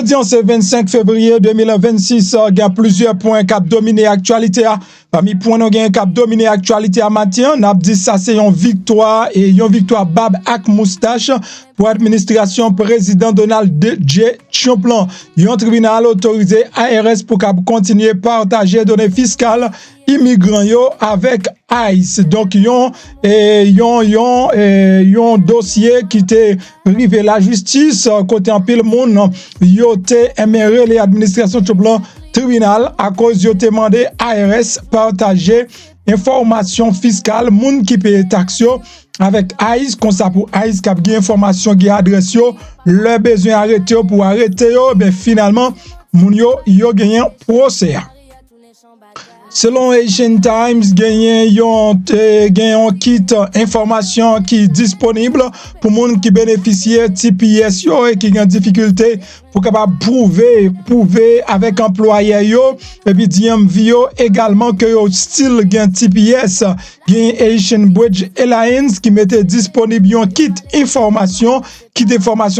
Jeudi, c'est 25 février 2026. Il y a plusieurs points qui ont dominé l'actualité. Parmi les points qui ont dominé l'actualité à matin, on a dit ça c'est une victoire et une victoire Bab ak moustache pour l'administration président Donald J. Trump. Un tribunal autorisé ARS pour continuer à partager données fiscales immigrants avec ICE. Donc, yon dossier qui était arrivé la justice côté en pile monde, yo te éméré les administrations de plan tribunal à cause yo te demandé ARS partager information fiscale moun qui paye taxe avec ICE comme ça pour ICE qui a bien information qui adresse yo le besoin arrêter pour arrêter yo ben finalement moun yo gagné procès. Selon Asian Times, yon kit information qui est disponible pour les gens qui bénéficient TPS yo et qui ont difficulté pour capable prouver avec employeur yo et puis DMV également que yo style gen TPS gen Asian Bridge Alliance qui mettait disponible yon kit information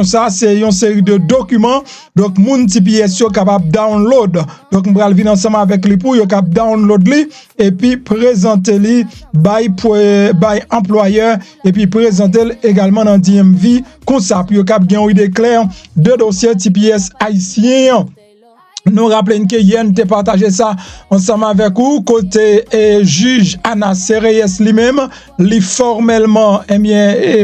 ça c'est une série de documents donc moun TPS yo capable download donc on va venir ensemble avec lui pour yo capable download li et puis présenter li by employeur et puis présenter également dans DMV comme ça pour yo capable gen une idée claire de dossier TPS haïtien. Nous rappelons que Yen te partagé ça ensemble avec vous côté juge Anna Sereyes lui-même li formellement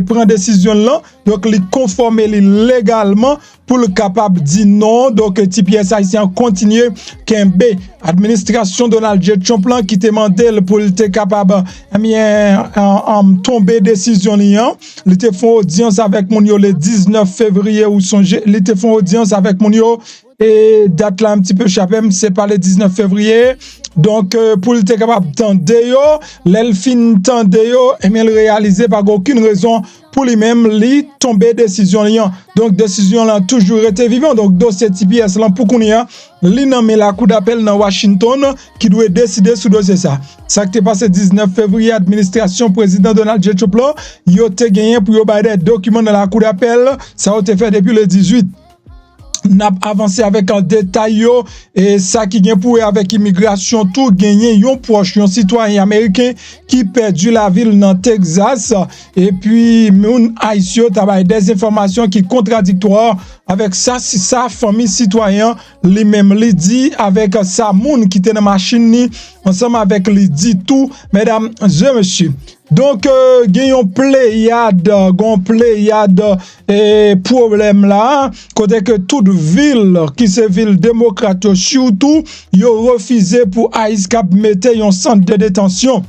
prend décision là donc li conforme li légalement pour le capable dire non donc TPS haïtien continue kembe administration Donald J. Trump qui te demandé pour être capable tomber décision li li te font audience avec mon yo le 19 février ou songe li te font audience avec mon yo et date là un petit peu chapé c'est pas le 19 février donc pour être capable tendre yo l'elfin tendre yo et bien réaliser par aucune raison pour lui-même li tomber décision là donc décision là toujours été vivant donc dossier TPS là pour qu'on y a li nommé la cour d'appel dans Washington qui doit décider sur dossier ça qui est passé 19 février administration président Donald J. Trump yo te gagné pour yo bailler des documents dans la cour d'appel ça a été fait depuis le 18. N'a avancé avec un détail et ça qui vient pour avec immigration tout gagné yon proche un citoyen américain qui perdu la ville dans Texas et puis moun haïtien travaille des informations qui contradictoires avec ça si sa famille citoyen lui-même li dit avec sa moun qui était dans machine ni ensemble avec li dit tout mesdames et messieurs. Donc, gagnons pléiade et problème là, côté que toute ville qui c'est ville démocrate surtout, yo refusé pour ICE cap mettre un centre de détention.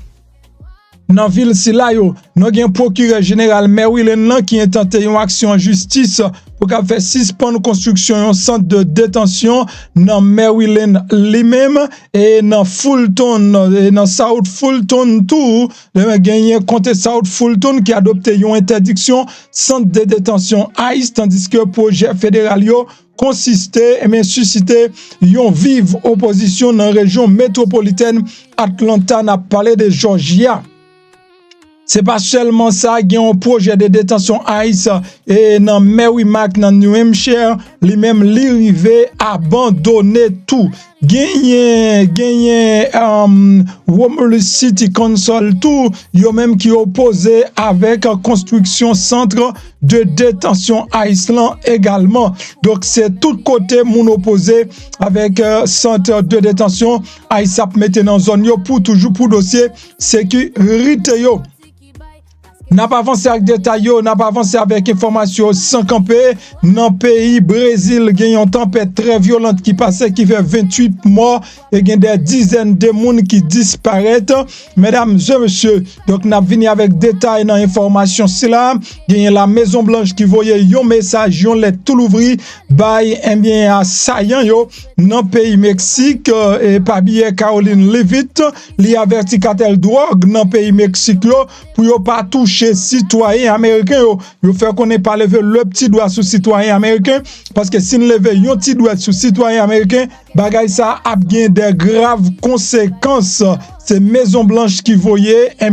Dans ville si là yo, nous gen procureur général Maryland qui a tenté une action en justice pour qu'a fait suspendre construction un centre de détention dans Maryland lui-même et dans Fulton et dans South Fulton tout, le gagné contre South Fulton qui a adopté une interdiction centre de détention ICE tandis que projet fédéral yo consistait et suscité une vive opposition dans la région métropolitaine Atlanta n'a parlé de Georgia. C'est pas seulement ça, il y a un projet de détention ICE et dans Merrimack, dans New Hampshire, lui-même l'arrivée abandonné tout. Gagné Romulus City Council tout, yo même qui opposé avec construction centre de détention Iceland également. Donc c'est tout côté mon opposé avec centre de détention ICE mettre dans zone yo pour toujours pour dossier sécurité yo. N'a pas avancé avec détail, n'a pas avancé avec information sans camper. Dans le pays Brésil, il y a une tempête très violente qui passait, qui fait 28 morts et il y a des dizaines de monde qui disparaissent. Mesdames et messieurs, donc n'a venu avec détail dans l'information cela. Il y a la Maison Blanche qui voyait un message, yon let tout l'ouvrir, by bien saillant yo dans le pays Mexique et pas bien Caroline Levitt, li averti cartel drogue dans le pays Mexique pour yo pas toucher citoyens américains yo fait qu'on n'est pas lever le petit doigt sur citoyen américain parce que si nous lever un petit doigt sur citoyen américain bagay ça a bien des graves conséquences. C'est Maison Blanche qui voyait un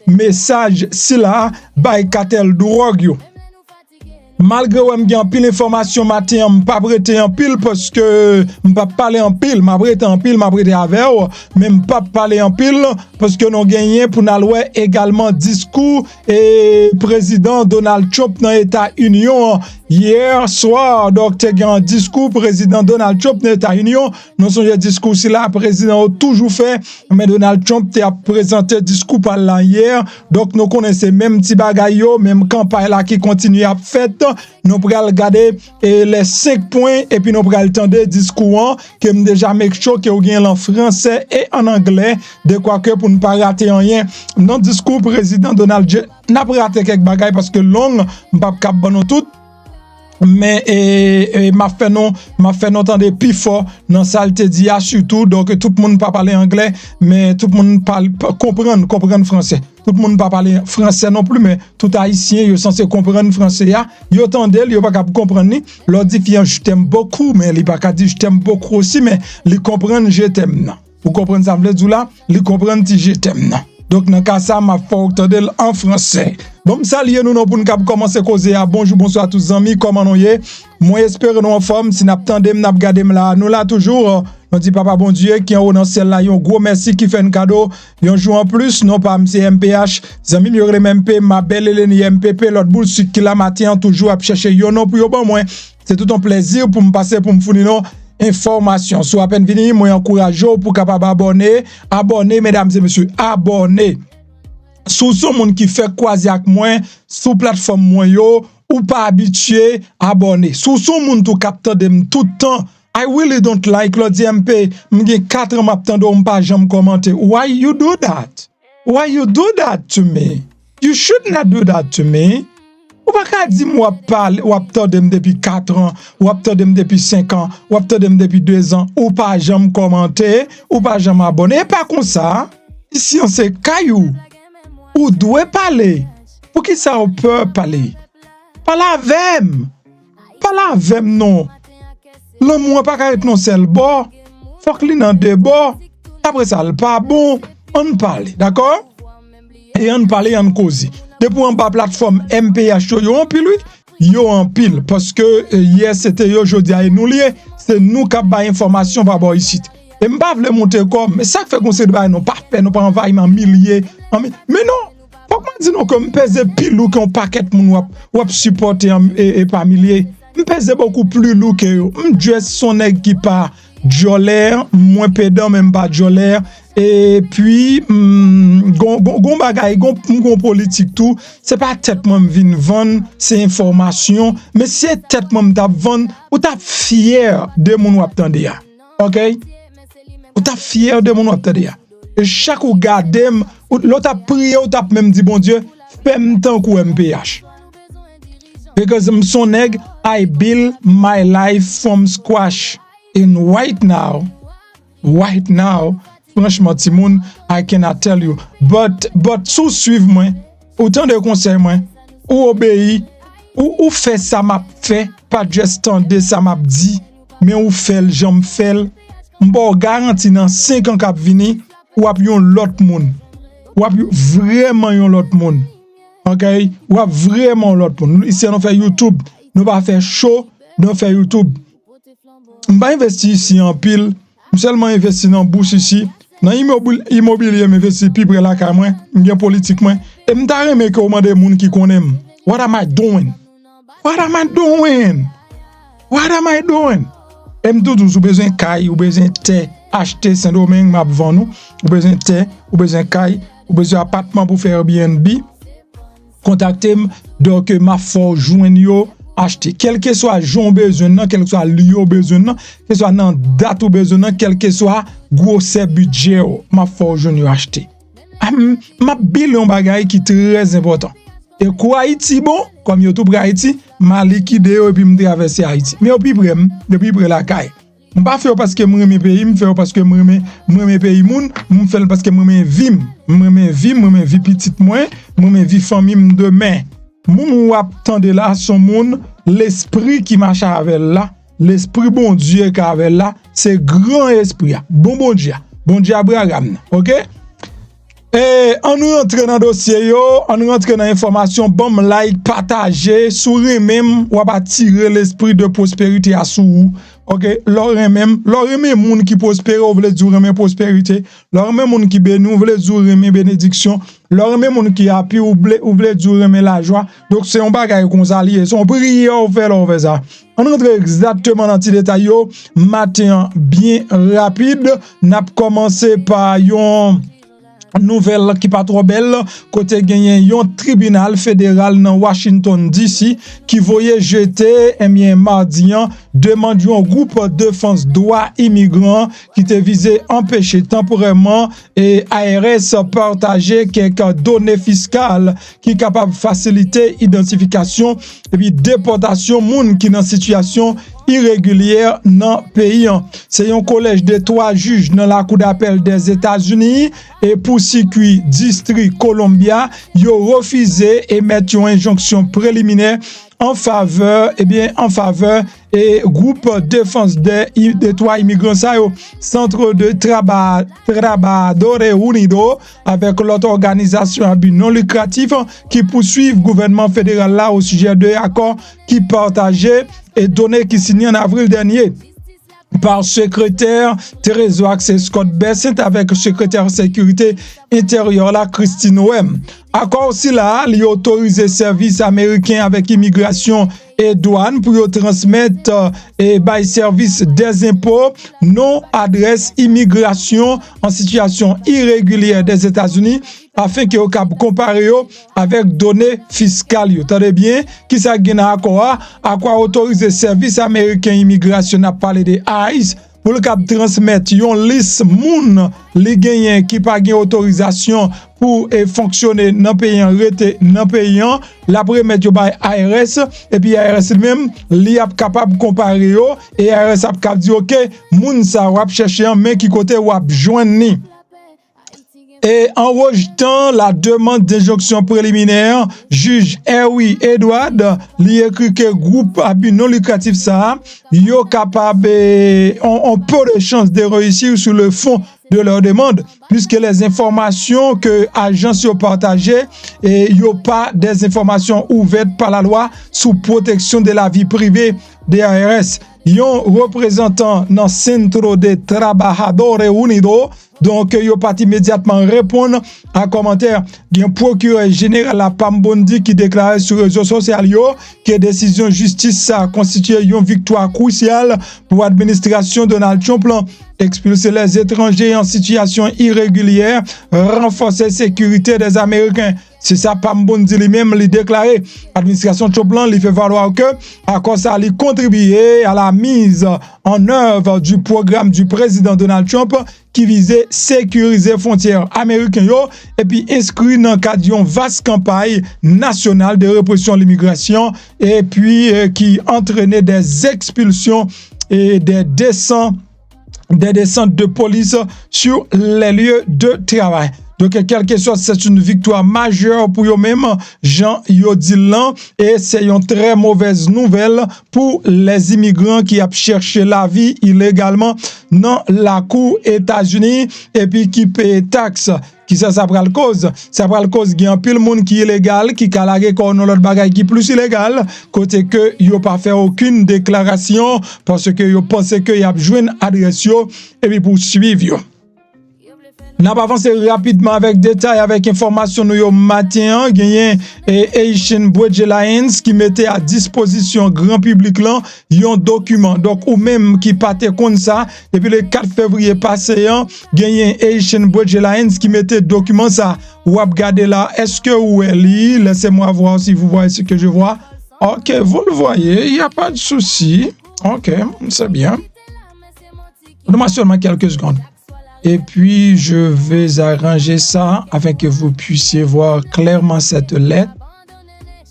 message si là by cartel drogue yo. Malgré que j'ai pile information matin, je pas prêter en pile parce que je pas parler en pile, m'a prêter en pile, m'a prêter avec mais je pas parler en pile parce que nous gagné pour nous également discours et président Donald Trump dans États-Unis hier soir. Donc tu as un discours président Donald Trump dans États-Unis. Nous sommes discours si là président a toujours fait mais Donald Trump a présenté discours par là hier. Donc nous connaissons même petit bagaille même campagne là qui continue à faire. Nous pourrons regarder les 5 points et puis nous pourrons entendre discours que me déjà make sure que vous gagnez en français et en anglais de quoi que pour ne pas rater rien. Dans discours président Donald Trump n'a pas raté quelques bagailles parce que long pas capable tout. Mais m'a fait non entendre plus fort dans ça te dit surtout donc tout le monde pas parler anglais mais tout le monde parle comprendre français. Tout le monde pas parler français non plus mais tout haïtien yo censé comprendre français ya yo tande yo pas capable comprendre ni leur dit je t'aime beaucoup mais il pas dire je t'aime beaucoup aussi mais il comprendre je t'aime non. Vous comprenez ça veut dire là il comprendre si je t'aime non. Donc dans cas ça m'a fait entendre en français. Bon salut nous pour nous commencer causer à bonjour bonsoir à tous les amis comment nous y moi espère nous en forme si n'a tandem n'a regarder là nous là toujours on dit papa bon Dieu qui en haut dans celle là un gros merci qui fait un cadeau un jour en plus non pas MC MPH zami mi MP ma belle Hélène MPP l'autre boule sur qui la matin toujours à chercher yo non pour yo bon moi c'est tout un plaisir pour me passer pour me fournir information soit à peine vini moi encourage pour capable abonner mesdames et messieurs abonner sous son monde qui fait croiser avec moi sous plateforme moi yo ou pas habitué abonner sous son monde tout capteur de tout temps I really don't like Claudie MP m'gé 4 ans m'attendre pas jamais commenter why you do that to me you should not do that to me. Ou pas qu'à dire moi parle ou attendre depuis 4 ans ou attendre depuis 5 ans ou attendre depuis 2 ans ou pas jamais commenter ou pas jamais abonner pas comme ça ici on c'est caillou ou doit parler pour qui ça on peut parler pas la vem non le moi pas qu'à être non seul bon faut que li nan deux bords après ça le pas bon on parle d'accord et on parle on cause depuis en bas plateforme MPH yo en pile parce que hier c'était yo jodi a nous lié c'est nous qui ba information par rapport ici et m'pa vle monter comme mais ça fait qu'on se ba non pas fait non pas envahissement milliers mais non faut que dire non comme pèse pile ou qu'on paquet moun ou supporter et pas milliers m'pèse beaucoup plus lourd que yo m'dress son nèg qui pas jolaire moins pédant même pas jolaire et puis gon bagay gon politique tout c'est pas tête moi vinn vendre c'est information mais c'est tête moi t'a vendre ou t'a fier de mon ou attendre ya OK ou t'a fier de mon ou attendre ya et chaque ou gardem l'autre a prié ou t'a même dit bon Dieu fais-moi tant que MPH because son nèg I build my life from squash and right now franchement Timoun I cannot tell you but sous suivre moi autant de conseils moi ou obéir ou fait ça m'a fait pas juste tendre ça m'a dit mais ou fait j'en fait m'bo garanti dans 5 ans cap venir ou ap yon l'autre monde ou ap vraiment yon l'autre monde OK ou ap vraiment l'autre monde ici on fait YouTube nous pas faire show nous faire YouTube m'pa investir ici en pile seulement investir dans bourse ici dans immobilier m'investir plus près la ka moi bien politique moi et m'ta remet que demander moun qui connaît what am I doing et m'tou besoin caille ou besoin terre acheter Saint-Domingue m'a vend nous ou besoin terre ou besoin caille ou besoin appartement pour faire Airbnb contactez-moi donc m'a fort joindre yo acheter quel que soit jon besoin nan quel que soit lieu besoin nan que soit nan date ou besoin nan quel que soit gros budget m'a fort joindre acheter m'a bilan bagay qui très important et quoi Haïti bon comme yo tout pour Haïti m'a liquidé et puis me traverser Haïti mais depuis près la caille on pas faire parce que moi mes pays me faire parce que moi mes pays moun me faire parce que moi mes vie petite moi mes vie famille demain moun ou attendez là son monde l'esprit qui marche avec là l'esprit bon Dieu qui avec là c'est grand esprit bon Dieu Abraham OK Et on rentre dans le dossier, on rentre dans l'information, bon, like, partager, sourire même, ou pas tirer l'esprit de prospérité à sous. Ok, l'aurait même moun qui prospère, ou veut dire même prospérité, l'aurait même moun qui béni, ou veut dire même bénédiction, l'aurait même moun qui appuie, ou veut dire même la joie. Donc c'est un bagage qu'on s'allie, son prière, on fait ça. On rentre exactement dans les détails, matin bien rapide, n'a commencé par yon nouvelle qui pas trop belle côté gagné un tribunal fédéral dans Washington DC qui voyait jeter mardi demande un groupe de défense droits immigrants qui était visé empêcher temporairement et ARS partager quelques données fiscales qui capable faciliter identification et puis déportation moun qui dans situation irrégulière dans le pays. C'est un collège de 3 juges dans la cour d'appel des États-Unis et pour circuit district Columbia, ils ont refusé d'émettre une injonction préliminaire en faveur et groupe défense des 3 immigrants centre de Trabajadores Unidos avec l'autre organisation à but non lucratif qui poursuivent gouvernement fédéral là au sujet de accords qui partageaient et données qui signées en avril dernier par secrétaire Trésor Access Scott Bessent avec secrétaire sécurité intérieure là Christine Wem. Accord aussi là, il autorise services américains avec immigration et douane pour transmettre et by service des impôts non adresse immigration en situation irrégulière des États-Unis afin que vous puissiez comparer avec données fiscales. Vous entendez bien? Qui ça gagne à quoi autoriser service américain immigration a parlé de ICE pour le cap transmettre une liste moun li gagnent qui pas gagne autorisation pour fonctionner dans pays rete dans pays la remettre yo bay ARS et puis ARS même li a capable comparer et ARS a capable dire OK moun ça ou chercher mais qui côté ou joindre ni. Et en rejetant la demande d'injonction préliminaire, juge Erwin Edward lui écrit que groupe à but non lucratif ça, yo capable on peu de chances de réussir sur le fond de leur demande puisque les informations que agence yo partagé et yo pas des informations ouvertes par la loi sous protection de la vie privée des ARS. Yon représentant dans Centro de Trabajadores Unidos donc yo parti immédiatement répondre à commentaire d'un procureur général à Pambondi qui déclarait sur les réseaux sociaux que décision justice ça constitue une victoire cruciale pour l'administration Donald Trump expulser les étrangers en situation irrégulière, renforcer la sécurité des Américains. C'est ça, Pambondi lui-même lui déclaré. L'administration Trump lui fait valoir que, à cause ça, lui contribuer à la mise en œuvre du programme du président Donald Trump qui visait sécuriser frontières américaines et puis inscrit dans le cadre d'une vaste campagne nationale de répression de l'immigration et puis qui entraînait des expulsions et des descentes de police sur les lieux de travail. Donc, quelque chose, c'est une victoire majeure pour eux-mêmes, Jean Yodilan, et c'est une très mauvaise nouvelle pour les immigrants qui ont cherché la vie illégalement dans la cour États-Unis et puis qui paient taxes. Qui ça prend le cause? Ça prend le cause qu'il y a un pile monde qui est illégal, qui calage qu'on a l'autre bagaille qui est plus illégal, côté que yo pas fait aucune déclaration parce que yo pense que y a joindre adresse yo et puis pour suivre. N'a pas avancé rapidement avec détail, avec information nous yo matin, gagné Haitian Bridge Alliance qui mettait à disposition grand public là un document. Donc ou même qui partait comme ça depuis le 4 février passé, gagné Haitian Bridge Alliance qui mettait document ça. Ou regardez là, est-ce que vous lit, laissez-moi voir si vous voyez ce que je vois. OK, vous le voyez, il n'y a pas de souci. OK, c'est bien. Donne-moi seulement quelques secondes. Et puis, je vais arranger ça afin que vous puissiez voir clairement cette lettre.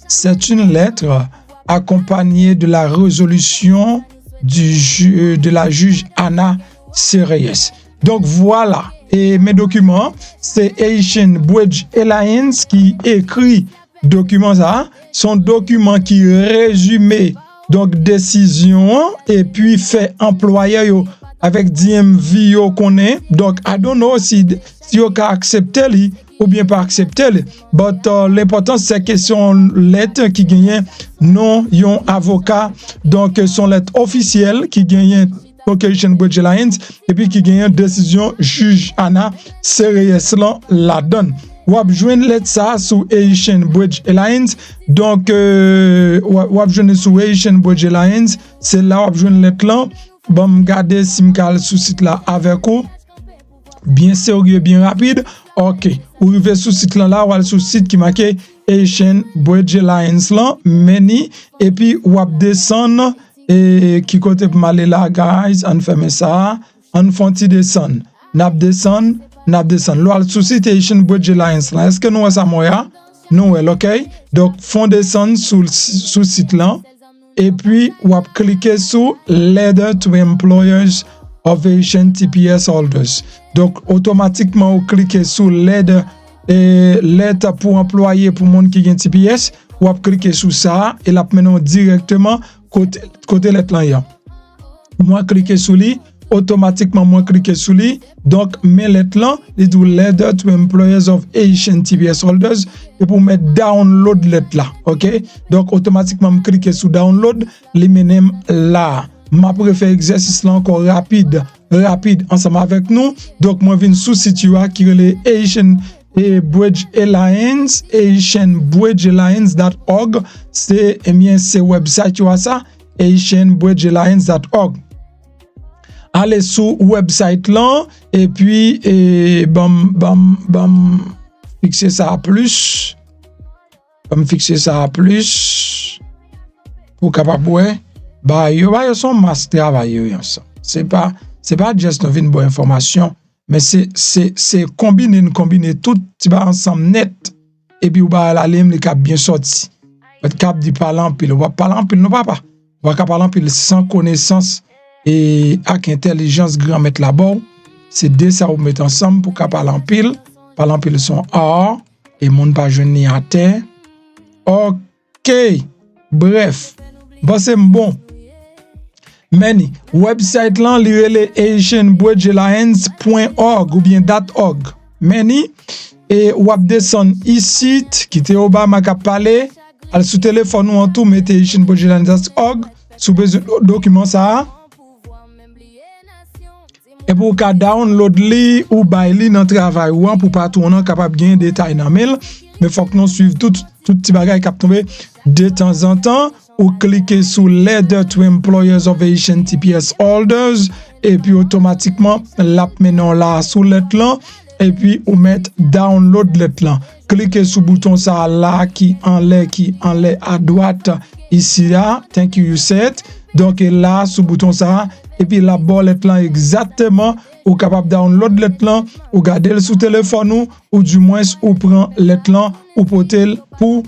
C'est une lettre accompagnée de la résolution de la juge Anna Sereyes. Donc, voilà. Et mes documents, c'est Haitian Bridge Alliance qui écrit document ça. Son document qui résume donc décision et puis fait employeur avec DMV qu'on est. Donc, I don't know si vous acceptez ou bien pas accepter. But l'important c'est que son lettre qui gagne non yon avocat, donc son lettre officielle qui gagne pour Haitian Bridge Alliance et puis qui gagne décision juge Anna Sereyes la donne. Ou ap joindre lettre ça sur Haitian Bridge Alliance, donc ou ap joindre sur Haitian Bridge Alliance, c'est là ou ap joindre lettre là. Bon, garder simkal sous site là avec vous. Bien sérieux, bien rapide. OK. Ou arrivez sous site là, ou aller sous site qui marque Haitian Bridge Alliance là, meni, et puis ou ap descendre et qui côté pour aller là, guys, on ferme ça, on fonti descendre. Nap descendre. L'oual sous site Haitian Bridge Alliance là. Est-ce que nous ça moya? Nous OK. Donc fond descendre sous site là. Et puis, ou ap cliquer sur Letter to Employers of Haitian TPS Holders. Donc, automatiquement, ou cliquer sur Letter pour employés pour monde qui gagne TPS, ou ap cliquer sur ça, et là, maintenant, directement, côté lettre là. Moi, cliquer sur lui, automatiquement, moi, cliquer sur lui. Donc, mes lettres là, les do Letter to Employers of Haitian TPS Holders, et pour mettre download lettre là, OK? Donc, automatiquement, je clique sur download, les menem là. Ma préfère exercice là encore rapide, ensemble avec nous. Donc, moi, je viens sous site qui est le Haitian Bridge Alliance, haitianbridgealliance.org. C'est, c'est website, tu vois ça, haitianbridgealliance.org. Allez sur website là et puis fixer ça à plus. Fixer ça à plus pour capable yo son masse travailler ensemble. C'est pas juste une bonne information, mais c'est combiner tout ti ba ensemble net et puis ou ba la lime le cap bien sorti. Votre cap dit parler en pile, ou pas parler en pile non papa. Ou pas parler en pile sans connaissance et avec intelligence grand mettre là-bas, c'est deux ça vous mettre ensemble pour qu'à parler en pile son or et monde pas jeune à terre. OK. Bref, c'est bon. Many website là li haitianbridgealliance.org ou bien .org. Many et ou ap descend ici qui te Obama ka parler al sous téléphone ou en tout mettez haitianbridgealliance.org sous besoin document ça. Et pour qu'à download li ou bay li dans travail ou pour pas tout on capable gain détail dans mail, mais faut que nous suive tout petit bagage qui tomber de temps en temps ou cliquer sur Letter to Employers of Haitian TPS Holders et puis automatiquement l'app maintenant là sous lettre là et puis ou mettre download lettre là. Cliquez sur bouton ça là qui en l'air à droite ici là. Thank you said. Donc là sous bouton ça et puis la bolette là exactement ou capable download lettre là ou garder le sous téléphone ou du moins ou prend lettre là ou porter pour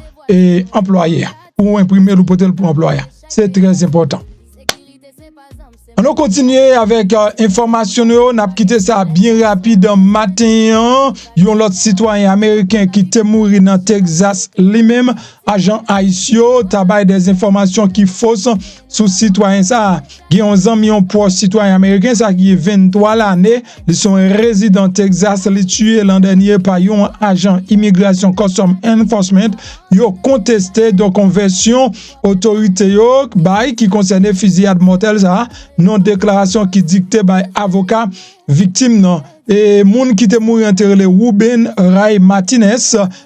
employé ou imprimer le porter pour employé. C'est très important. On continue avec information. On a quitté ça bien rapide matin. Yon l'autre citoyen américain qui était mort dans Texas lui-même, agent haïtien, tabay des informations qui fausses sous citoyen ça. Qui ont amis pour citoyen américain ça qui est 23 l'année, ils sont résidents Texas, les tué l'an dernier par un agent immigration custom enforcement. Yo contesté de conversion autorité yo bay qui concernait fusillade mortelle ça. Non déclaration qui dictée par avocat victime non et moun qui te mouri enterré Ruben Ray Martinez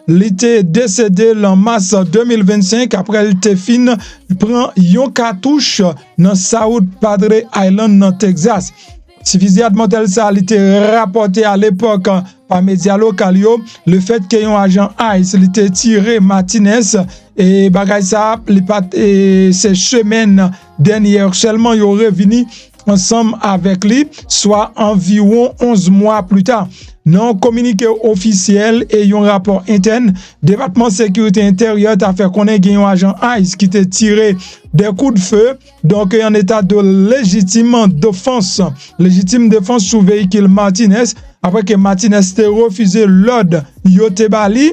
il était décédé en mars 2025 après il te fin prend yon cartouche dans South Padre Island dans Texas. Si fusillade mortelle ça a été rapporté à l'époque par médias locaux le fait que un agent ICE il était tiré Martinez et bagay ça ces semaines dernières seulement il revenu ensemble avec lui soit environ 11 mois plus tard. Non communiqué officiel et un rapport interne département sécurité intérieure a fait connaître un agent ICE qui était tiré des coups de feu donc en état de légitime défense sous véhicule Martinez après que Martinez ait refusé l'ordre yote bali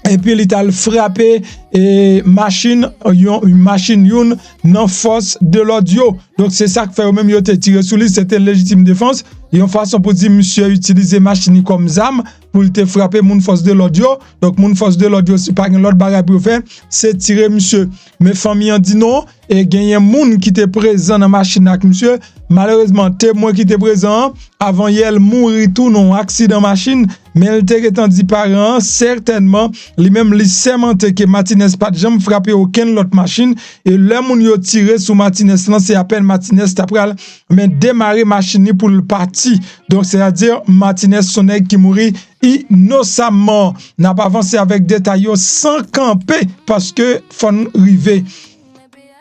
et puis il a frappé et machine une non force de l'audio. Donc c'est ça que fait même yo te tiré sur lui, c'était légitime défense. Et une façon pour dire monsieur utiliser machine comme zam pour te frapper moun force de l'audio. Donc moun force de l'audio c'est pas l'autre bagarre pour faire, c'est tirer monsieur. Mais famille en dit non et gagner moun qui était présent dans machine avec monsieur. Malheureusement témoin qui était présent avant hier mourir tout non accident machine, mais elle était dit parent certainement lui-même li sémenté que Martinez pas jamais frappé aucune autre machine et le moun yo tiré sur Martinez là c'est à peine Martinez après mais démarrer machine pour le parti. Donc c'est-à-dire Martinez son nèg qui mourit innocemment. N'a pas avancé avec détail sans camper parce que faut river.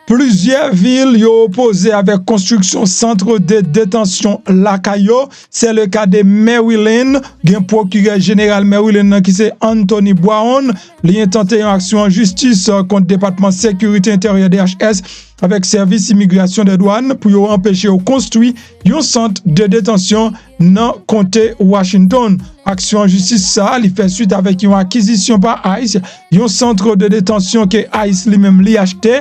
Plusieurs villes ont opposé avec construction centre de détention Lakayo. C'est le cas de Maryland. Il y a un procureur général Maryland qui c'est Anthony Brown. Il a tenté une action en justice contre le département sécurité intérieure DHS avec service immigration des douanes pour empêcher de construire un centre de détention dans le comté Washington. Action en justice ça, il fait suite avec une acquisition par ICE, un centre de détention que ICE lui-même l'a acheté.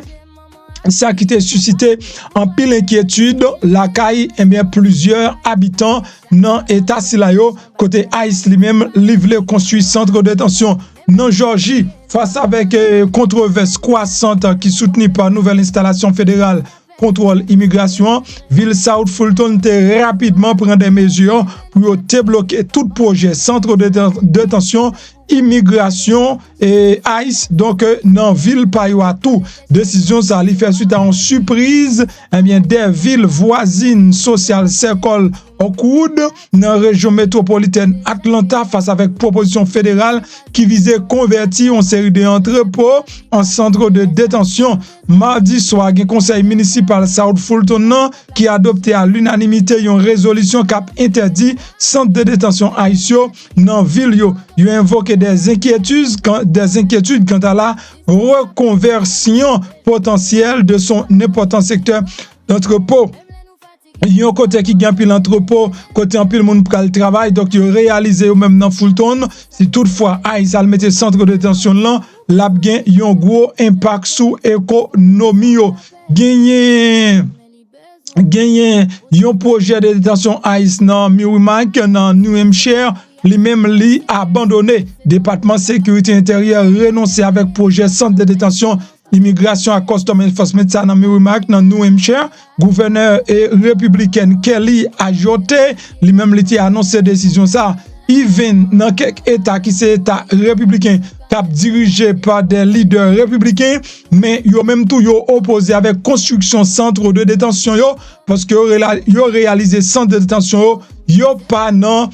Ça qui t'a suscité en pile inquiétude, la caille et bien plusieurs habitants dans l'état Silayo, côté ICE lui-même, livré construit centre de détention dans Georgie, face avec controverse croissante qui soutenue par nouvelle installation fédérale contrôle immigration, ville South Fulton te rapidement prend des mesures pour débloquer tout projet centre de détention immigration et ICE donc dans ville pa tout décision ça li fait suite à une surprise eh bien des villes voisines social circle au coude dans région métropolitaine Atlanta face avec proposition fédérale qui visait convertir une série d'entrepôts en centre de détention. Mardi soir, un conseil municipal South Fulton qui a adopté à l'unanimité une résolution qui interdit centre de détention haïtien dans ville yo. Il a invoqué des inquiétudes quant à la reconversion potentielle de son important secteur d'entrepôt. Il y a un côté qui gagne pile l'entrepôt, côté en pile monde pour le travail, donc il réalisé même dans Fulton. Si toutefois ICE a mettre centre de détention là, l'a gain un gros impact sur l'économie. Gagner un projet de détention ICE dans Merrimack, dans New Hampshire, lui-même li abandonné. Département sécurité intérieure renoncé avec projet centre de détention immigration à Custom Enforcement dans Merrimack dans New Hampshire. Gouverneur et républicaine Kelly a jeté lui-même li annoncé décision ça. Even dans quelques états qui c'est état républicain cap dirigé par des leaders républicains mais yo même tout yo opposé avec construction centre de détention yo parce que yo réalisé centre de détention yo pas non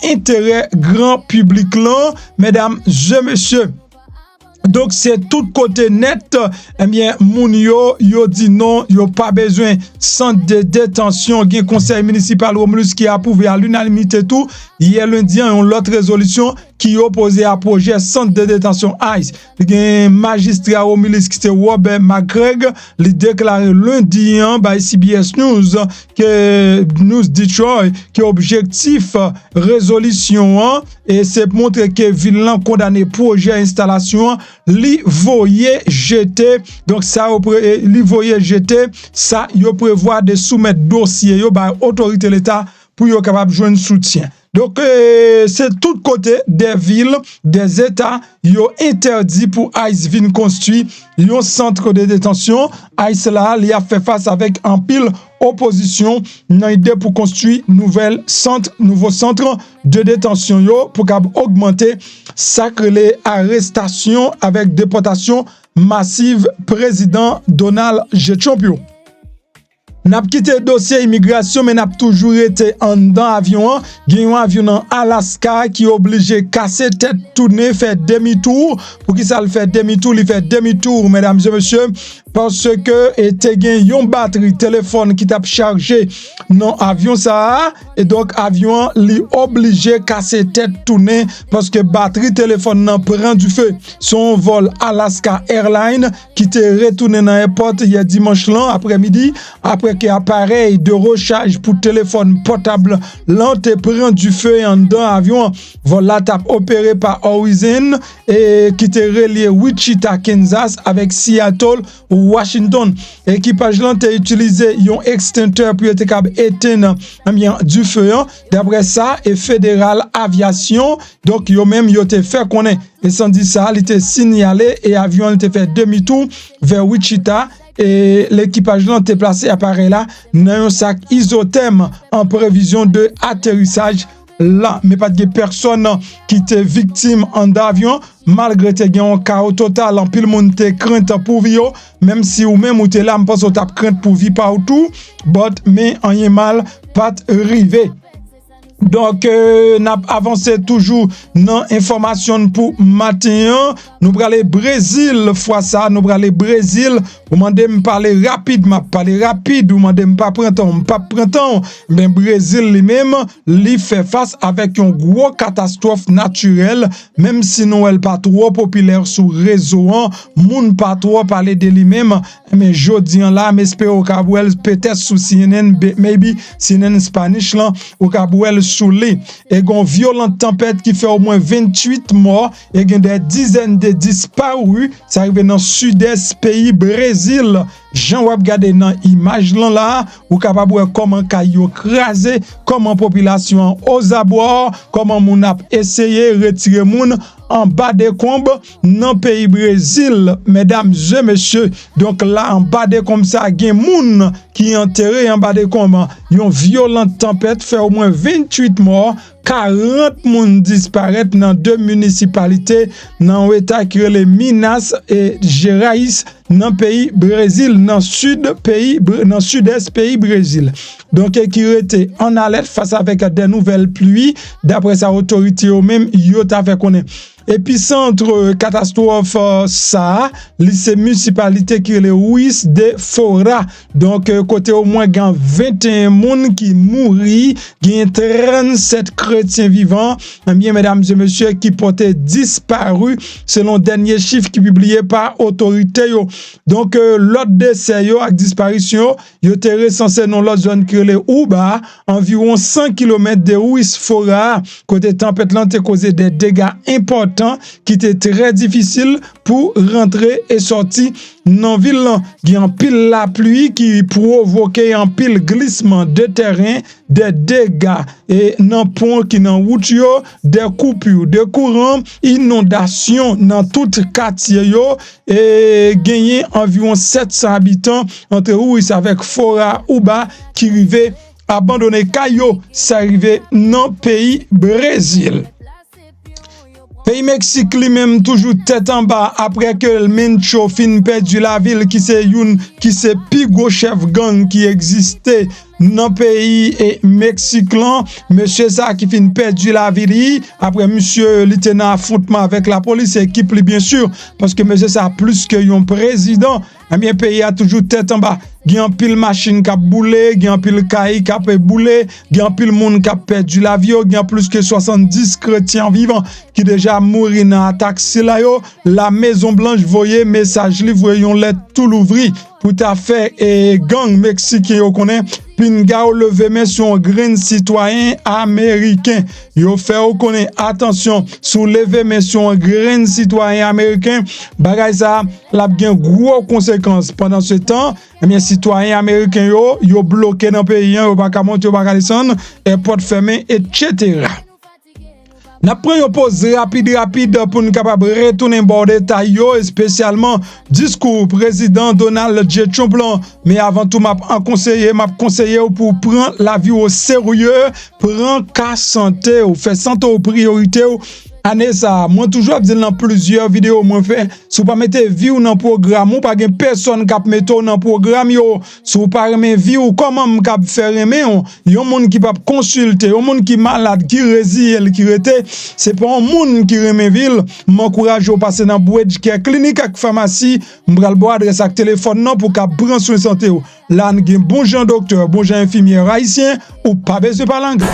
intérêt grand public là mesdames et messieurs. Donc c'est tout côté net eh bien moun yo dit non, yo pas besoin centre de détention, gen conseil municipal Romulus qui a approuvé à l'unanimité tout hier lundi une autre résolution qui opposait à projet centre de détention ICE. Gen magistrat Romulus qui c'est Robert McGregg, il déclaré lundi by CBS News que News Detroit que objectif résolution et c'est montrer que ville condamné projet installation li voyer jeter donc ça li voyer jeter ça yo prévoit de soumettre dossier yo par autorité l'état pour yo capable joindre soutien. Donc c'est tout côté des villes, des états, yo interdit pour ICE vinn construire un centre de détention. ICE là, il a fait face avec un pile opposition dans l'idée pour construire nouveau centre de détention yo pour augmenter les arrestations avec déportation massive président Donald J. Trump. N'a quitté dossier immigration mais n'a toujours été en dans avion. Gen un avion dans Alaska qui obligé casser tête tourner faire demi-tour. Pour qui ça le fait demi-tour, il fait demi-tour mesdames et messieurs parce que était gen yon batterie téléphone qui t'a chargé non avion ça et donc avion li obligé casser tête tourner parce que batterie téléphone nan prend du feu. Son vol Alaska Airlines qui était retourné dans l'aéroport hier dimanche là après-midi après que appareil de recharge pour téléphone portable là te prend du feu en dedans avion. Vol là t'a opéré par Horizon et qui était relié Wichita Kansas avec Seattle Washington. Équipage là t'a utilisé un extincteur pour éteindre du feu. D'après ça et Fédéral Aviation donc yo même yo te fait connaître et sans dire ça il était signalé et avion il te fait demi-tour vers Wichita et l'équipage là était placé appareil là dans un sac isotherme en prévision de atterrissage là mais pas de personne qui était victime en avion malgré te gen un chaos total en pile monde te crainte pour vie même si ou même ou te là pense ou t'a crainte pour vie partout mais rien mal pas arrivé. Donc, n'a avancé toujours dans information pour matin. Nous aller Brésil, fois ça, nous aller Brésil. Vous demandez me parler rapide, m'a parler rapide. Vous demandez pas printemps, mais Brésil lui-même, lui fait face avec une grosse catastrophe naturelle, même si nous elle pas trop populaire sur réseau, moun pas trop parler de lui-même, mais jodi là, m'espère au Kabouel peut-être sous CNN, maybe CNN Spanish là, au Kabouel soulé et gon violente tempête qui fait au moins 28 morts et des dizaines de disparus. Ça arrive dans le sud-est pays Brésil. Jean wap gade dans image là ou capable comment caillou crasé, comment population aux abords, comment moun a essayé retirer moun en bas des combes dans pays Brésil, mesdames et messieurs. Donc là en bas des comme ça gen moun qui enterré en bas des combes. Une violente tempête fait au moins 28 morts. 40 moun disparaître dans deux municipalités dans l'état qui est les Minas et Gerais dans pays Brésil dans sud-est pays Brésil. Donc qui était en alerte face avec des nouvelles pluies d'après sa autorité ou même yo t'a fait connaître. Épicentre catastrophe ça, lycée municipalité qui est le Ruiz de Fora. Donc côté au moins 21 moun qui mouri, gain 37 chrétiens vivants, bien mesdames et messieurs qui portaient disparu selon dernier chiffre qui publié par autorité yo. Donc l'autre décès yo avec disparition, yo était recensé dans l'autre zone qui est le Uba, environ 100 km de Ruiz Fora, côté tempête là te causé des dégâts importants qui était très difficile pour rentrer et sortir dans ville là. Il y a un pile la pluie qui provoquait un pile glissement de terrain, des dégâts et dans pont qui dans route yo, des coupures de courant, inondation dans tout quartier yo et gagné environ 700 habitants entre Ruiz avec Fora Uba qui rivé abandonné Cayo, ça arrivé dans pays Brésil. Pays Mexique lui-même toujours tête en bas après que le Mencho fin perdu la ville qui c'est plus gros chef gang qui existait dans pays et Mexique là, monsieur ça qui fin perdu la ville après monsieur lieutenant affrontement avec la police équipe bien sûr parce que monsieur ça plus que un président. Un pays a toujours tête en bas. Il y a un pile machine qui a boulé, il y a un pile caille qui a boulé, il y a un pile monde qui a perdu la vie, il y a plus que 70 chrétiens vivants qui déjà mourent dans l'attaque. La Maison Blanche voyait message livre yon lettre tout l'ouvri pour ta fait et gang mexicain yo connaît pinga ou lever main sur un grand citoyen américain. Yo fait ou connaît attention sous lever main sur un grand citoyen américain bagay ça la bien gros conséquences pendant ce temps. Bien citoyen américain yo bloqué dans pays yo pas ka monter yo pas ka descendre airport fermé etc. N'a pris une pause rapide pour nous capable retourner bord détail yo spécialement discours président Donald J. Trump. Mais avant tout m'a conseillé pour prendre la vie au sérieux, prendre cas santé ou faire santé aux priorités année ça, moi toujours dit dans plusieurs vidéos moi fait, si vous pas mettre vie ou dans programme, ou pas gen personne qui mettre dans programme yo, si vous pas remet vie ou comment m cap faire remet yon monde qui pas consulter, yon monde qui malade, qui résil, qui rete, c'est pas un monde qui remet ville, m'encourage au passer dans Bridge Care clinique avec pharmacie, m'bral boire adresse ak téléphone non pour qu'a prendre soin santé ou. Là nous gen bon Jean docteur, bon Jean infirmier haïtien ou pas besoin de parler anglais.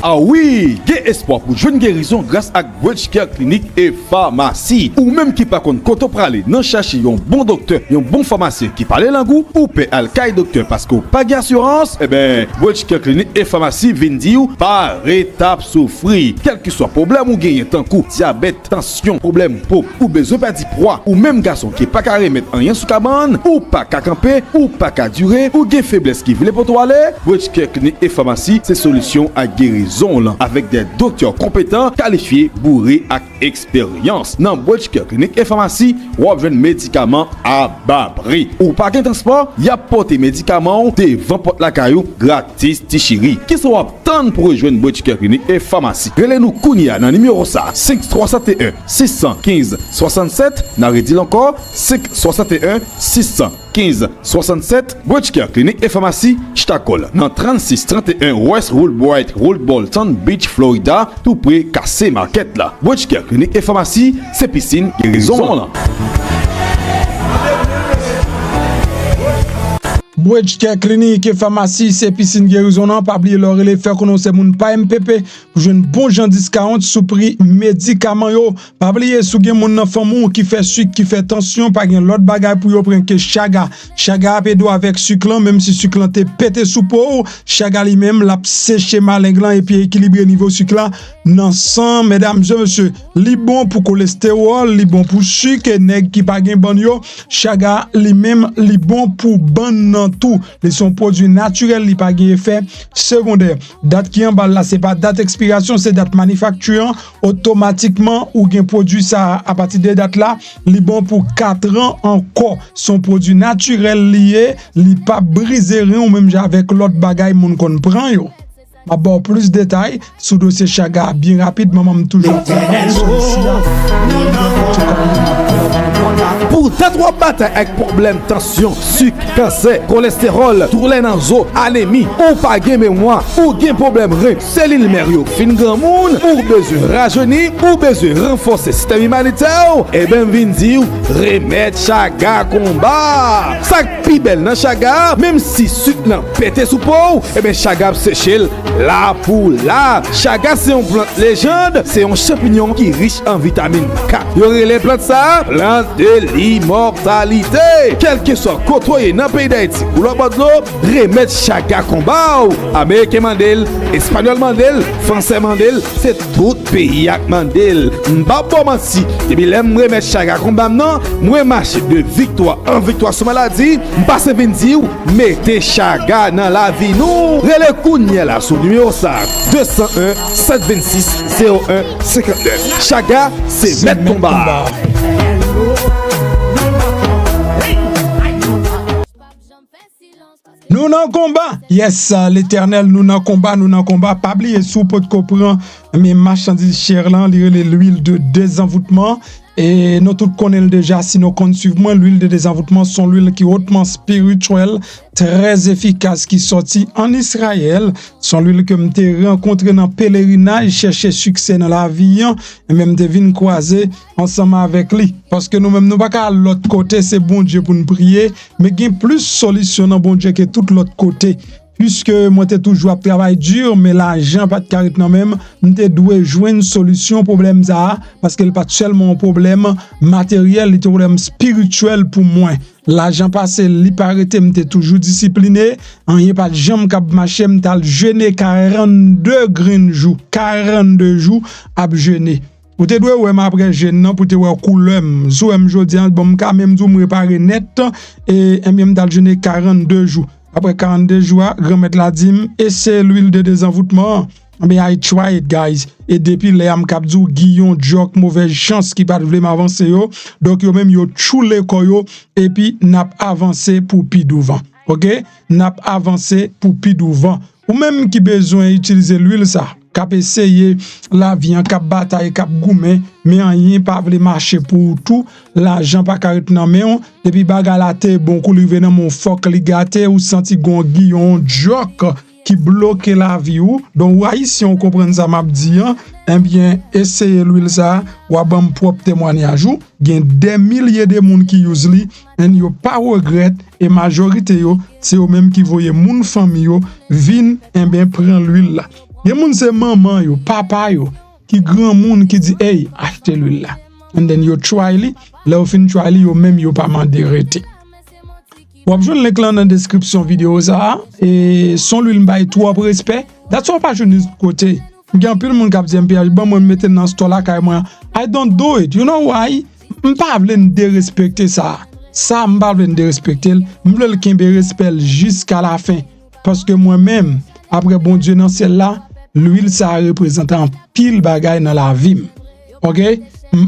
Ah oui, il y a espoir pour jeune guérison grâce à Bridge Care clinique et pharmacie. Ou même qui pas contre quand on prale, non chercher un bon docteur, un bon pharmacien qui parle langue ou paie al kay docteur parce qu'on pas d'assurance, eh ben Bridge Care clinique et pharmacie viennent dire par étape souffrir. Quel que soit problème ou gagne tant coup, diabète, tension, problème peau ou besoin perdre poids ou même garçon qui pas carré mettre rien sous cabane ou pas qu'à camper ou pas qu'à durer ou gain faiblesse qui voulait pour toi aller, Bridge Care clinique et pharmacie, c'est solution à guérison avec des docteurs compétents, qualifiés, bourrés et expérience. Dans Bridge Care clinique et pharmacie, ou avez médicaments à bas prix. Ou pas qu'un transport, y a porté médicaments devant porte la caillou gratis tichiri. Qui sont obtenus pour rejoindre Bridge Care clinique et pharmacie. Relez-nous Kounia dans le numéro ça 561 615 67. N'a redit encore 561 615 67. Bridge Care clinique et pharmacie Ch'takol dans 3631 West Road Bolton Beach, Florida, tout près Cassé Market là. Bridge Care clinique et pharmacie, c'est piscine guérison là. Bridge Care clinique et pharmacie, c'est piscine guérison non, pas oublier leur les faire connaître moun pa MPP pour jouer un bon gens discount sous prix médicaments yo. Pas oublier sou gen moun nan famou qui fait sucre, qui fait tension, pas gen l'autre bagay pour yo prendre que Chaga. Chaga pédo avec sucre même si sucre te pété sous peau, Chaga lui même l'a séché malinglan et puis équilibré niveau sucre nan sang, mesdames et messieurs, li bon pour cholestérol, li bon pour sucre et nèg qui pas gen bon yo, Chaga lui même li bon pour ban nan tout. Les son produits naturels, li pas gen effet secondaire. Date qui en bas là, c'est pas date expiration, c'est date manufacture. Automatiquement ou gen produit ça à partir de date là, li bon pour 4 ans encore. Son produit naturel lié, li pas briser rien ou même avec l'autre bagay moun kon prend yo. Ma bon plus de détails sous dossier Chaga bien rapide, maman toujours. Pour ta trois batailles avec problème tension, sucre, cancer, cholestérol, tourner dans zo, anémie, ou pas gain mémoire, ou gain problème rein, cellule mério, fin grand monde, ou besoin rajeunir, ou besoin renforcer système immunitaire, et ben vin dire remède Chaga combat. Ça pi belle dans Chaga, même si sucre nan pété sous peau, et ben Chaga séché là pour là. Chaga c'est une plante légende, c'est un champignon qui est riche en vitamine K. Yo les plantes ça, plante de l'immortalité. Quel que soit côtoyé dans le pays d'Haïti ou l'autre de l'eau, remède Chaga combat. Américain Mandel, Espagnol Mandel, Français Mandel, c'est tout pays avec Mandel. M'babo mansi, et puis l'aime remède Chaga combat non, moi marche de victoire en victoire sur maladie, m'passe vinn dire mettez Chaga dans la vie nous. Relé Kounia là sur numéro ça 201 726 01 59. Chaga c'est mettre combat. Nous n'en combat. Yes, l'éternel, nous n'en combat. Pas oublier sous pot comprend mes marchandises chères là, l'huile de désenvoûtement. Et nous tous connaissons déjà, si nous suivons moins, l'huile de désenvoûtement sont l'huile qui est hautement spirituelle, très efficace, qui sortit en Israël. Sont l'huile que m'te rencontré dans pèlerinage, chercher succès dans la vie, et même devine croiser ensemble avec lui. Parce que nous-mêmes, nous pas qu'à l'autre côté, c'est bon Dieu pour nous prier, mais il y a plus de solutions dans bon Dieu que tout l'autre côté. Puisque moi t'ai toujours à travail dur, mais l'argent pas de carite non même, m'te doué jouer une solution problème ça, parce que pas seulement un problème matériel, il est un problème spirituel pour moi. L'argent passé, li parete m'te toujours discipliné, en y pas de jambe k'ap marcher, m'ta jeûner 42 green jours, 42 jours à jeûner. Ou te doué ouais après jeûne non pour te ouais couleur, sou m jodi an bon ka même dou me réparer net et m'ta jeûner 42 jours. Après 42 jours, remettre la dîme et c'est l'huile de désenvoûtement. Mais I try it, guys. Et depuis les amkabdou, Guillon, Jock, mauvaise chance qui pas voulu m'avancer yo. Donc yo même yo choule koyo et puis n'a avancé pour pi devant. OK? N'a avancé pour pi devant. ou même qui besoin utiliser l'huile ça, cap essayer la vie en cap bataille cap goumé mais rien pas vle marcher pour tout, l'argent pas carré nan men depuis baga la te bon kou rive nan mon fok li gâté ou senti gon guillon joke qui bloque la vie ou. Donc si on comprend ça m'a dit eh bien essayez l'huile ça ou ban propre témoignage ou gen des milliers de monde qui use li et yo pas regret et majorité yo c'est eux même qui voyez moun famille yo vinn eh bien prend l'huile là. Gen moun c'est maman yo, papa yo qui grand monde qui dit hey achetez l'huile là. And then yo try li, là ou fin try li yo même yo pas mandé rete. Ou apjoun link lan dans description vidéo ça et son l'huile m'bay trop respect. That's why pas joun côté. Gen pile moun k'ap di MPH bon moi mette dans store là carrément. I don't do it. You know why? M'pa vle dérespecter ça. Ça m'pa vle dérespecter. M'vle kembe respect jusqu'à la fin parce que moi-même après bon Dieu dans celle là, l'huile ça représente un pile bagay dans la vie. OK?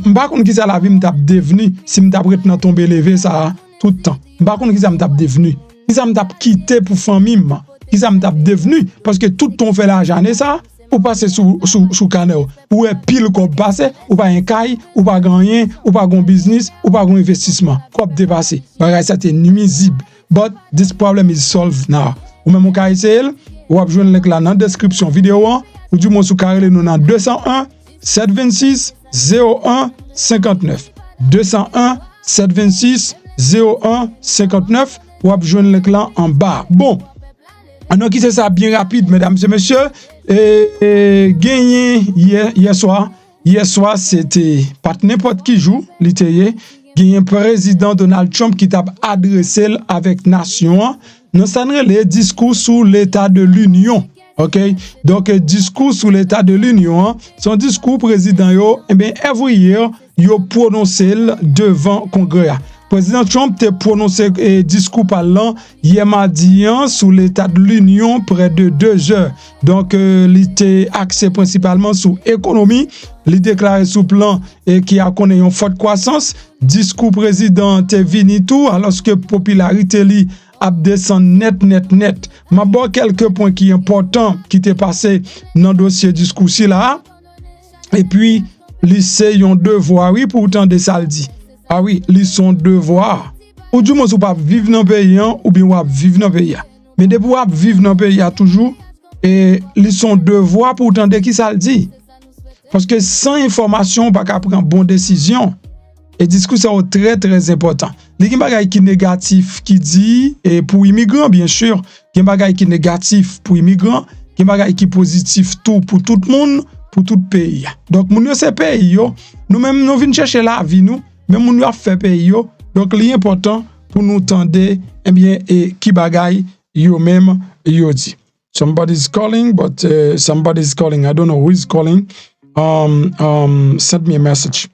M'pa konn ki ça la vie m'tap devenu si m'tap rete nan tomber lever ça tout le temps. Par contre, qui ça m'tap devenu? Qui ça m'tap quitté pour famille? Qui ça m'tap devenu? Parce que tout ton fait l'argent et ça, ou passer sous canal, ou est pile qu'on passe, ou pas un caille, ou pas gagner, ou pas gon business, ou pas gon investissement. Quoi dépasser? Bagay ça c'est nuisible. But this problem is solved now. Ou même on ka essayer, ou ap joindre link là dans description vidéo, ou du moins sous carré nous dans 201 726 01 59. 201 726 01 59 ou ap joindre link là en bas. Bon, alors qui c'est ça bien rapide mesdames et messieurs gagné hier soir c'était pas n'importe qui joue littéralement gagné président Donald Trump qui t'a adressé avec nation dans ça le discours sur l'état de l'Union. OK, donc discours sur l'état de l'Union, son discours président yo bien every year yo prononcé devant Congrès. Président Trump te prononcé discours parlant hier mardi sur l'état de l'Union près de 2 heures. Donc il était axé principalement sur l'économie, il déclaré sous plan et qui a connu une forte croissance. Discours président te vini tout alors que popularité li a descend net. M'a bon quelques points qui importants qui t'est passé dans dossier discours ci là. Et puis lycée yon devoir oui pourtant de ça le dit. Ah oui, li son devoir. Ou du moins ou pas vivre dans pays ou bien ou vivre dans pays. Mais depuis ou vivre dans pays toujours et li son devoir pour entendre qui ça le dit. Parce que sans information pas qu'à prendre bonne décision. Et discours ça est très important. Li gen bagay qui négatif qui dit et pour immigrants bien sûr, gen bagay qui négatif pour immigrants, gen bagay qui positif tout pour tout le monde, pour tout pays. Donc moun yo c'est pays yo, nous même nous vinn chercher la vie nous. Mais moun yo a fait pays yo, donc l'important pour nous tendre eh bien et qui bagay yo même yo dit. Somebody's calling but somebody's calling. I don't know who is calling. Send me a message.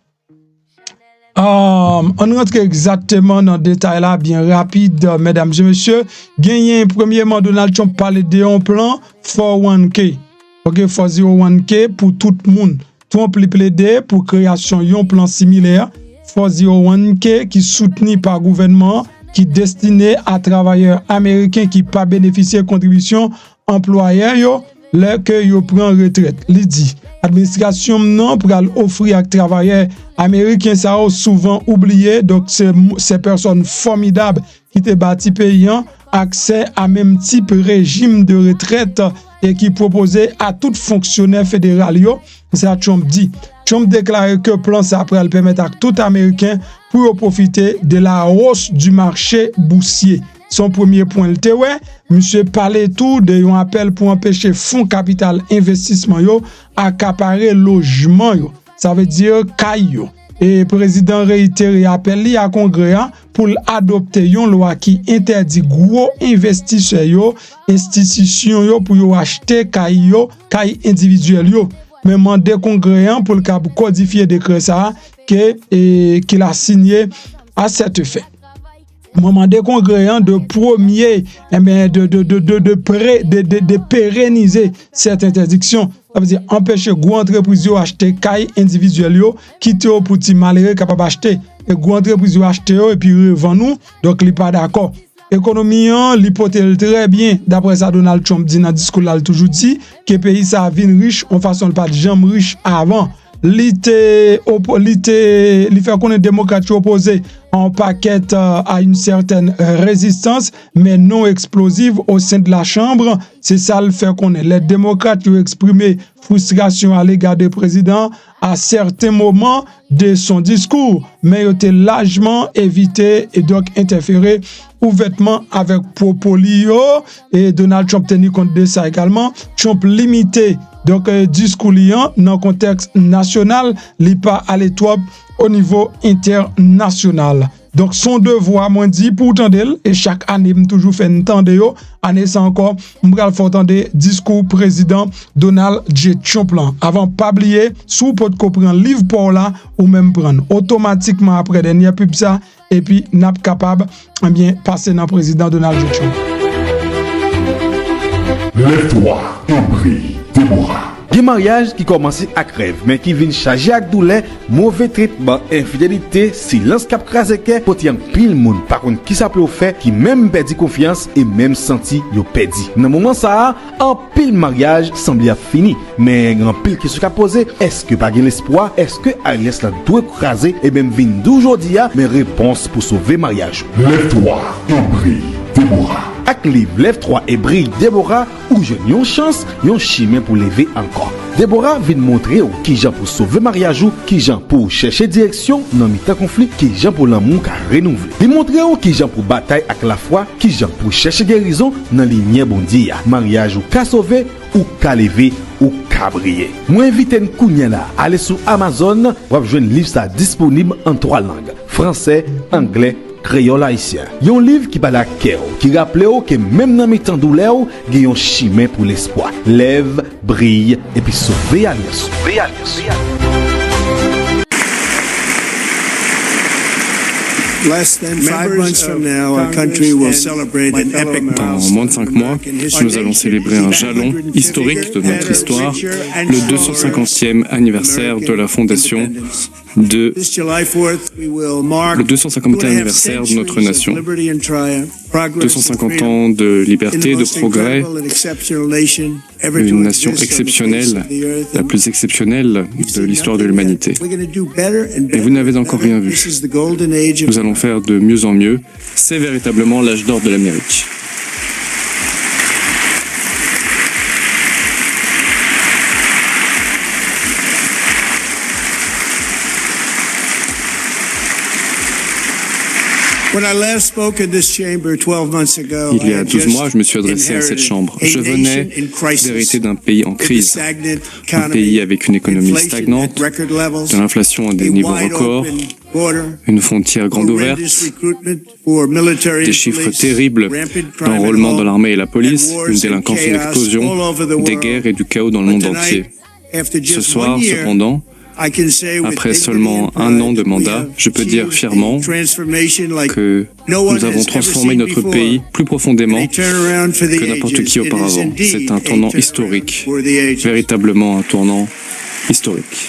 On rentre exactement dans le détail là bien rapide mesdames et messieurs. Gagné premièrement Donald Trump parlait de un plan 401k. OK 401k pour tout le monde. Trump li plaidé pour création d'un plan similaire 401k qui soutenu par gouvernement qui destiné à travailleurs américains qui pas bénéficier contribution employeur yo le que yo prend retraite. Li dit administration non pour offrir à travailleurs américains ça souvent oublié donc ces personnes formidables qui te bâti payant accès à même type régime de retraite et qui proposait à tout fonctionnaire fédéral yo. Ça Trump dit. Trump déclare que le plan ça pourrait permettre à tout Américain pour profiter de la hausse du marché boursier. Son premier point, le ouais, monsieur parlait tout de un appel pour empêcher fonds capital investissement yo accaparer logement yo. Ça veut dire caillou. Et président réitéré appel à Congrès pour adopter une loi qui interdit gros investisseurs yo, institutions yo pour yo acheter caillou individuel yo. Mais mandé Congrès pour le codifier décret ça qu'il a signé à cet effet. Mandé Congrès de premier de pérenniser cette interdiction. Ça veut dire empêcher gros entreprises yo acheter caille individuel yo quitter au petit malheureux capable acheter et gros entreprises yo acheter et puis revendre nous donc il pas d'accord. économie l'hypothèse très bien d'après ça Donald Trump dit dans discours là toujours dit que pays ça vient riche en façon pas de jamais riche avant. Li fait connaître démocrates opposés en paquet à une certaine résistance, mais non explosive au sein de la Chambre. C'est ça le fait qu'on est. Les démocrates ont exprimé frustration à l'égard du président à certains moments de son discours, mais ils ont été largement évité et donc interféré ouvertement avec Popolio et Donald Trump tenu compte de ça également. Trump limité donc discours liant dans le contexte national, li pas aller trop au niveau international. Donc son devoir moi dit pour tendre et chaque année me toujours fait entendre yo année ça encore m'pral faut entendre discours président Donald J. Trump là avant pas oublier sous pour comprendre livre pour là ou même prendre automatiquement après dernière pub ça et puis n'a capable bien passer dans président Donald J. Trump. Lève-toi et brille, Déborah. Des mariages qui commencent à crève, mais qui viennent charger avec douleur, mauvais traitement, infidélité, silence cap crasé pour y en pile monde. Par contre, qui ça peut faire, qui même perdit confiance et même senti yo perdu. Dans le moment ça, en pile mariage semble à fini, mais en pile qui se posé, est-ce que pas gain l'espoir, est-ce que Ariès la doit craser et même vinn d'aujourd'hui, mais réponse pour sauver mariage. Lève-toi et brille, Déborah. Avec livre Lève-toi et brille Déborah, où je n'ai une chance, yon chemin pour lever encore. Déborah vient montrer qui gens pour sauver mariage ou qui gens pour chercher direction dans mi-temps conflit, qui gens pour l'amour qu'a renouvelé. Il montrer qui gens pour bataille avec la foi, qui gens pour chercher guérison dans lignée bondi. Mariage ou qu'a sauver ou qu'a lever ou qu'a briller. Moi invite une kounya là, aller sur Amazon, pour joindre livre ça disponible en 3 langues, français, anglais, créole haïtien. Yon livre qui parle à cœur, qui rappelle que même dans mes temps douleur, il y a un chemin pour l'espoir. Lève, brille et puis sauver Alias. Dans moins de 5 mois, nous allons célébrer un jalon historique de notre histoire, le 250e anniversaire de la fondation le 250e anniversaire de notre nation. 250 ans de liberté, de progrès, une nation exceptionnelle, la plus exceptionnelle de l'histoire de l'humanité. Et vous n'avez encore rien vu. Nous allons faire de mieux en mieux. C'est véritablement l'âge d'or de l'Amérique. Il y a 12 mois, je me suis adressé à cette chambre. Je venais d'hériter d'un pays en crise, un pays avec une économie stagnante, de l'inflation à des niveaux records, une frontière grande ouverte, des chiffres terribles d'enrôlement dans l'armée et la police, une délinquance en explosion, des guerres et du chaos dans le monde entier. Ce soir, cependant, après seulement 1 an de mandat, je peux dire fièrement que nous avons transformé notre pays plus profondément que n'importe qui auparavant. C'est un tournant historique, véritablement un tournant historique.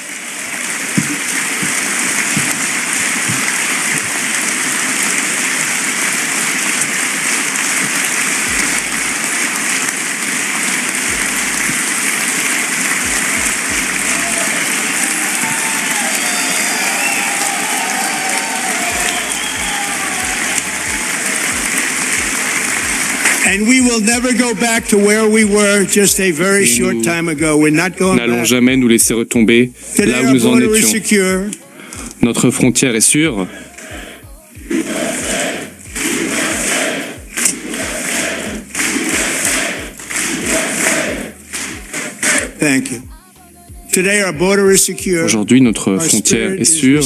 N'allons jamais nous laisser retomber là où nous en étions. Notre frontière est sûre. Aujourd'hui, notre frontière est sûre.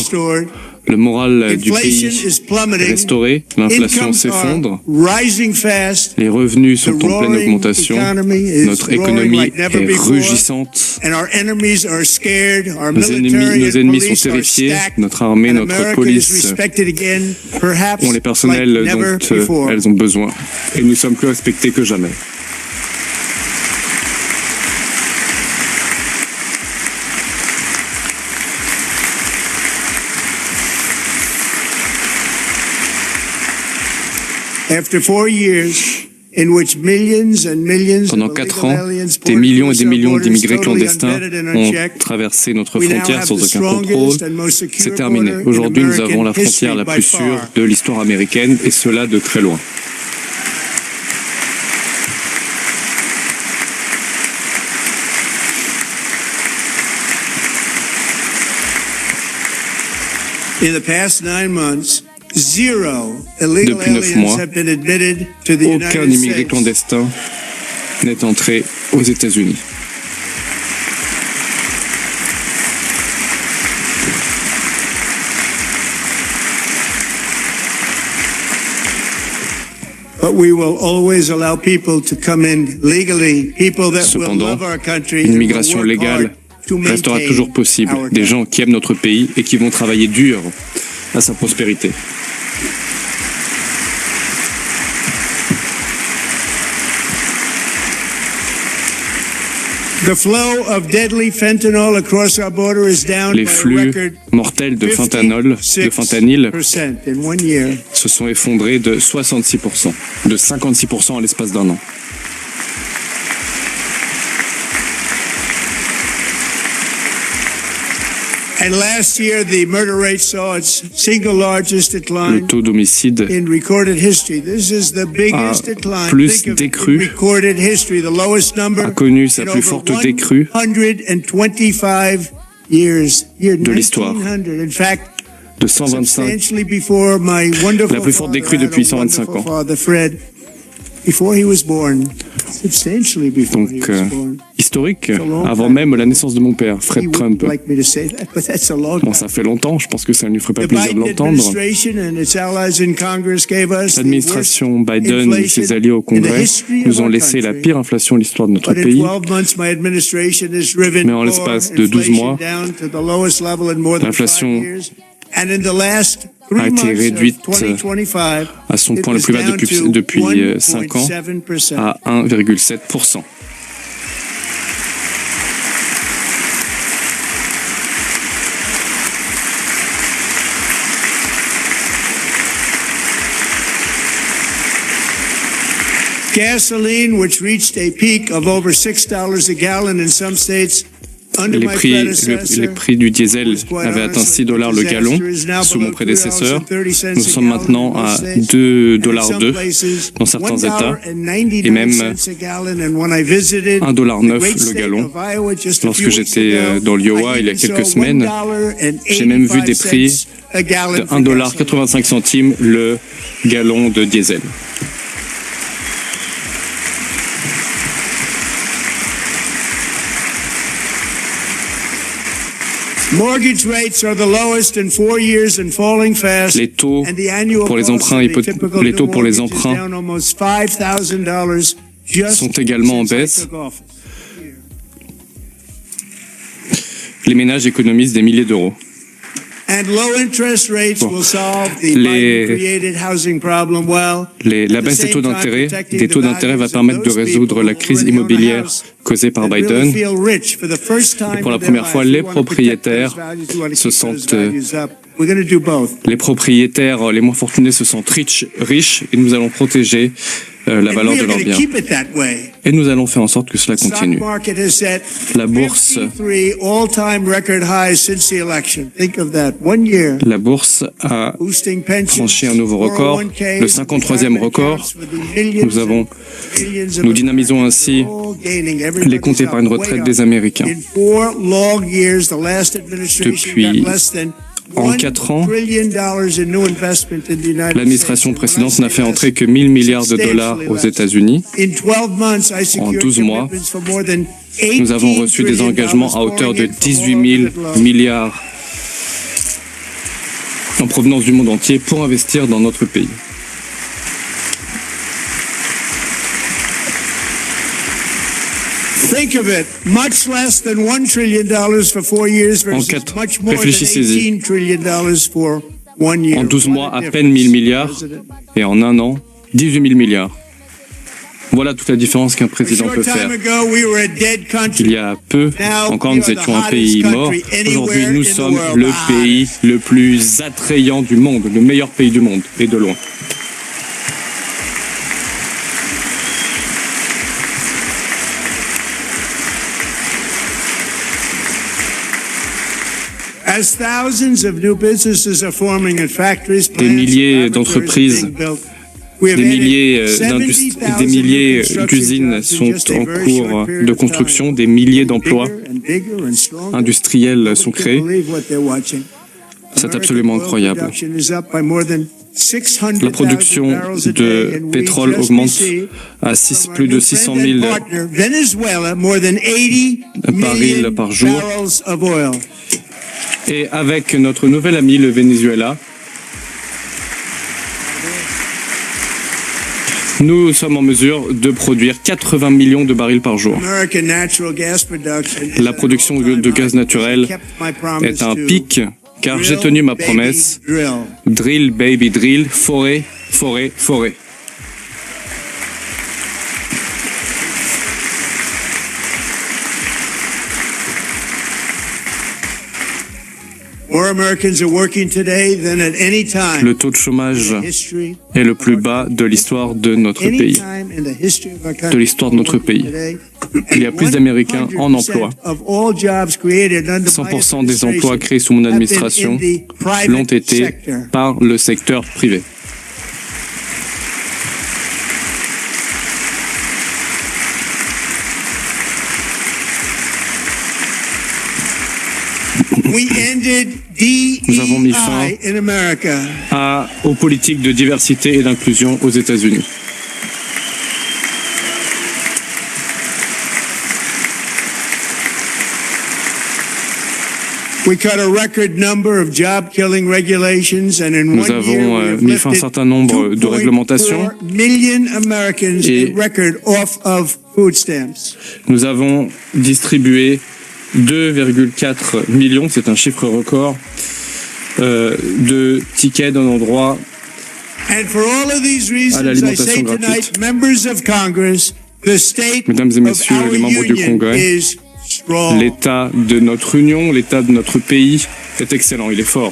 Le moral du pays est restauré, l'inflation s'effondre, les revenus sont en pleine augmentation, notre économie est rugissante, nos ennemis sont terrifiés, notre armée, notre police ont les personnels dont elles ont besoin, et nous sommes plus respectés que jamais. Pendant 4 ans, des millions et des millions d'immigrés clandestins ont traversé notre frontière sans aucun contrôle. C'est terminé. Aujourd'hui, nous avons la frontière la plus sûre de l'histoire américaine, et cela de très loin. Depuis 9 mois, aucun immigré clandestin n'est entré aux États-Unis. Cependant, une immigration légale restera toujours possible. Des gens qui aiment notre pays et qui vont travailler dur à sa prospérité. Les flux mortels de fentanyl se sont effondrés de 66%, de 56% en l'espace d'un an. Le taux d'homicide a plus décru, a connu sa plus forte décrue de l'histoire, de 125, la plus forte décrue depuis 125 ans. Donc, historique, avant même la naissance de mon père, Fred Trump. Bon, ça fait longtemps, je pense que ça ne lui ferait pas plaisir de l'entendre. L'administration Biden et ses alliés au Congrès nous ont laissé la pire inflation de l'histoire de notre pays. Mais en l'espace de 12 mois, l'inflation a été réduite à son point le plus bas depuis 5 ans, à 1,7%. Gasoline, which reached a peak of over $6 a gallon in some states, les prix du diesel avaient atteint $6 le gallon sous mon prédécesseur. Nous sommes maintenant à $2,02 dans certains États et même $1,09 le gallon. Lorsque j'étais dans l'Iowa il y a quelques semaines, j'ai même vu des prix de $1,85 le gallon de diesel. Les taux pour les emprunts sont également en baisse. Les ménages économisent des milliers d'euros. La baisse des taux d'intérêt va permettre de résoudre la crise immobilière causée par Biden. Et pour la première fois, les propriétaires les moins fortunés se sentent riches et nous allons protéger la valeur de leurs biens. Et nous allons faire en sorte que cela continue. La bourse a franchi un nouveau record, le 53e record. Nous dynamisons ainsi les comptes épargne retraite des Américains. Depuis en 4 ans, l'administration précédente n'a fait entrer que $1 000 milliards aux États-Unis. En 12 mois, nous avons reçu des engagements à hauteur de 18 000 milliards en provenance du monde entier pour investir dans notre pays. Réfléchissez-y. En 12 mois, à peine 1 000 milliards, et en un an, 18 000 milliards. Voilà toute la différence qu'un président peut faire. Il y a peu, encore nous étions un pays mort. Aujourd'hui, nous sommes le pays le plus attrayant du monde, le meilleur pays du monde, et de loin. Des milliers d'entreprises, des milliers d'usines sont en cours de construction, des milliers d'emplois industriels sont créés. C'est absolument incroyable. La production de pétrole augmente à plus de 600 000 barils par jour. Et avec notre nouvel ami, le Venezuela, nous sommes en mesure de produire 80 millions de barils par jour. La production de gaz naturel est à un pic, car j'ai tenu ma promesse. Drill, baby, drill, forêt, forêt, forêt. Le taux de chômage est le plus bas de l'histoire de notre pays. De l'histoire de notre pays. Il y a plus d'Américains en emploi. 100% des emplois créés sous mon administration l'ont été par le secteur privé. Nous avons mis fin aux politiques de diversité et d'inclusion aux États-Unis. Nous avons mis fin à un certain nombre de réglementations et nous avons distribué 2,4 millions, c'est un chiffre record, de tickets d'un endroit à l'alimentation gratuite. Mesdames et messieurs les membres du Congrès, l'état de notre union, l'état de notre pays est excellent, il est fort.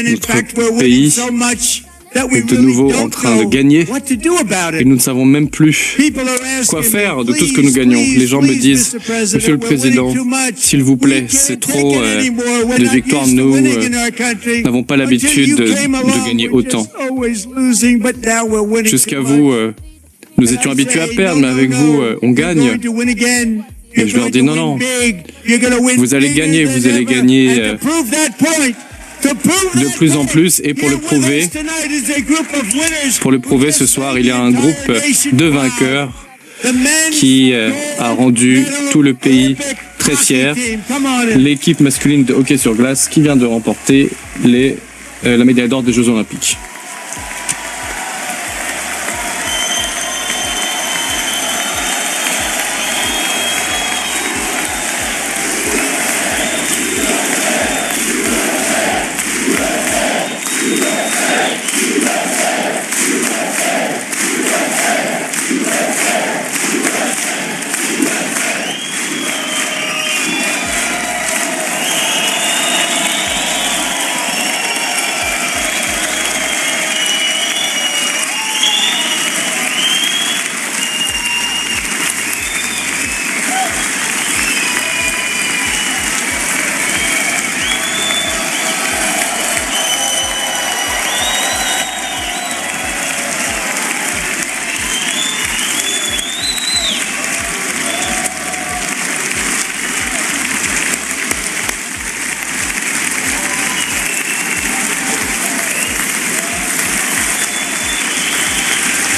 Notre pays est de nouveau en train de gagner et nous ne savons même plus quoi faire de tout ce que nous gagnons. Les gens me disent, Monsieur le Président, s'il vous plaît, c'est trop de victoires. Nous n'avons pas l'habitude de gagner autant. Jusqu'à vous, nous étions habitués à perdre, mais avec vous, on gagne. Et je leur dis non, non, vous allez gagner de plus en plus. Et pour le prouver ce soir, il y a un groupe de vainqueurs qui a rendu tout le pays très fier. L'équipe masculine de hockey sur glace qui vient de remporter la médaille d'or des Jeux Olympiques.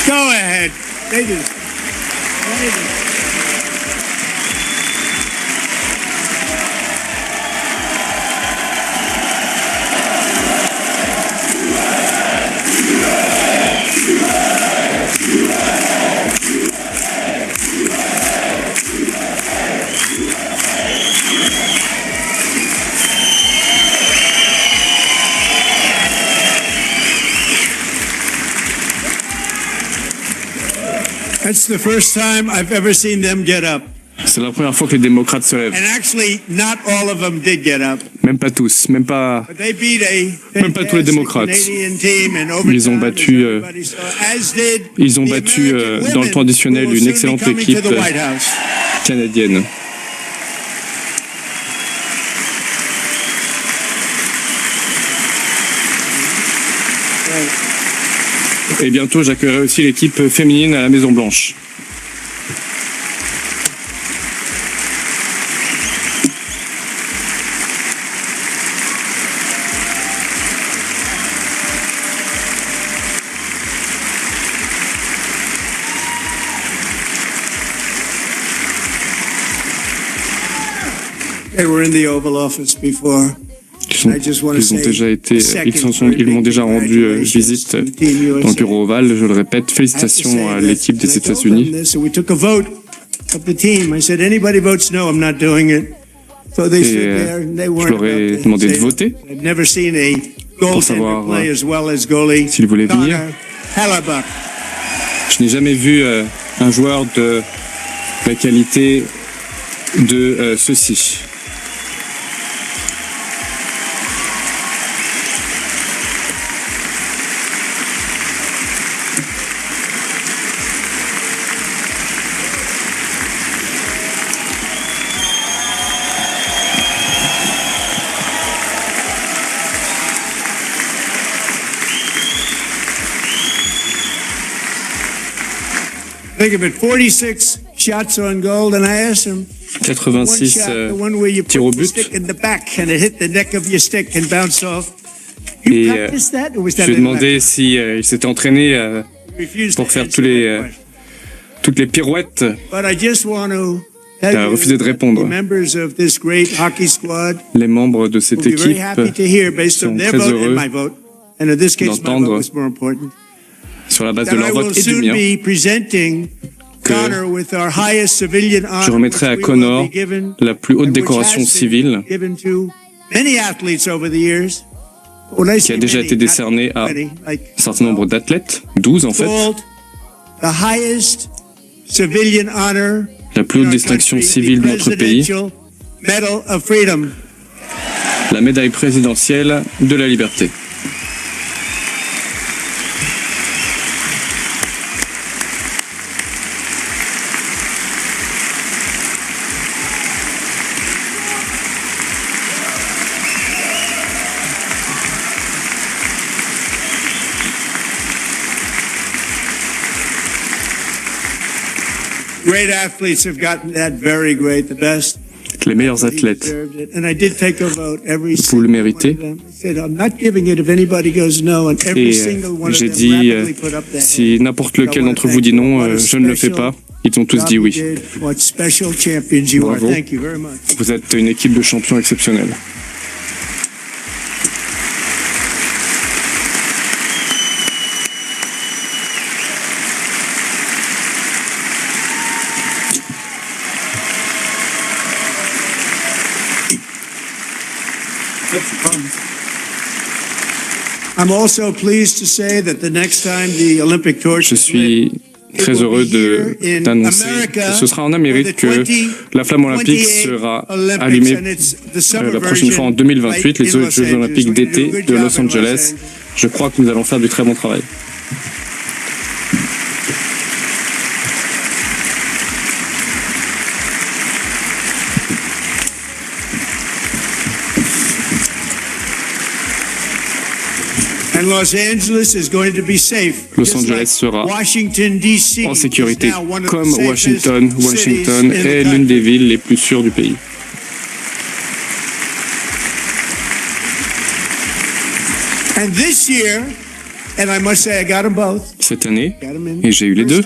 Go ahead. Ladies. That's the first time I've ever seen them get up. C'est la première fois que les démocrates se lèvent. And actually, not all of them did get up. Même pas tous, même pas But they beat a Même pas tous les démocrates. Canadian team in Ils ont overtime, battu, as everybody saw, as did ils ont the battu American dans le temps women additionnel who will une soon be excellente coming to équipe the White House. canadienne. Et bientôt, j'accueillerai aussi l'équipe féminine à la Maison-Blanche. They were in the Oval Office before. Ils m'ont déjà rendu visite dans le bureau ovale. Je le répète, félicitations à l'équipe des États-Unis. Et je leur ai demandé de voter pour savoir s'ils voulaient venir. Je n'ai jamais vu un joueur de la qualité de ceux-ci. Think of it, 46 shots on goal, and I asked him, 86 tirs au but. Et je lui ai demandé s'il s'était entraîné pour faire toutes les pirouettes. Il a refusé de répondre. Les membres de cette équipe sont très heureux d'entendre, sur la base de leur vote et du mien, que je remettrai à Connor la plus haute décoration civile qui a déjà été décernée à un certain nombre d'athlètes, 12 en fait. La plus haute distinction civile de notre pays, la médaille présidentielle de la liberté. Great athletes have gotten that, very great, the best. Les meilleurs athlètes, vous le méritez. Et j'ai dit, si n'importe lequel d'entre vous dit non, je ne le fais pas. Ils ont tous dit oui. Bravo. Vous êtes une équipe de champions exceptionnelle. Je suis très heureux d'annoncer que ce sera en Amérique que la flamme olympique sera allumée la prochaine fois en 2028, les Jeux olympiques d'été de Los Angeles. Je crois que nous allons faire du très bon travail. Los Angeles sera en sécurité, comme Washington. Washington est l'une des villes les plus sûres du pays. Cette année, et j'ai eu les deux,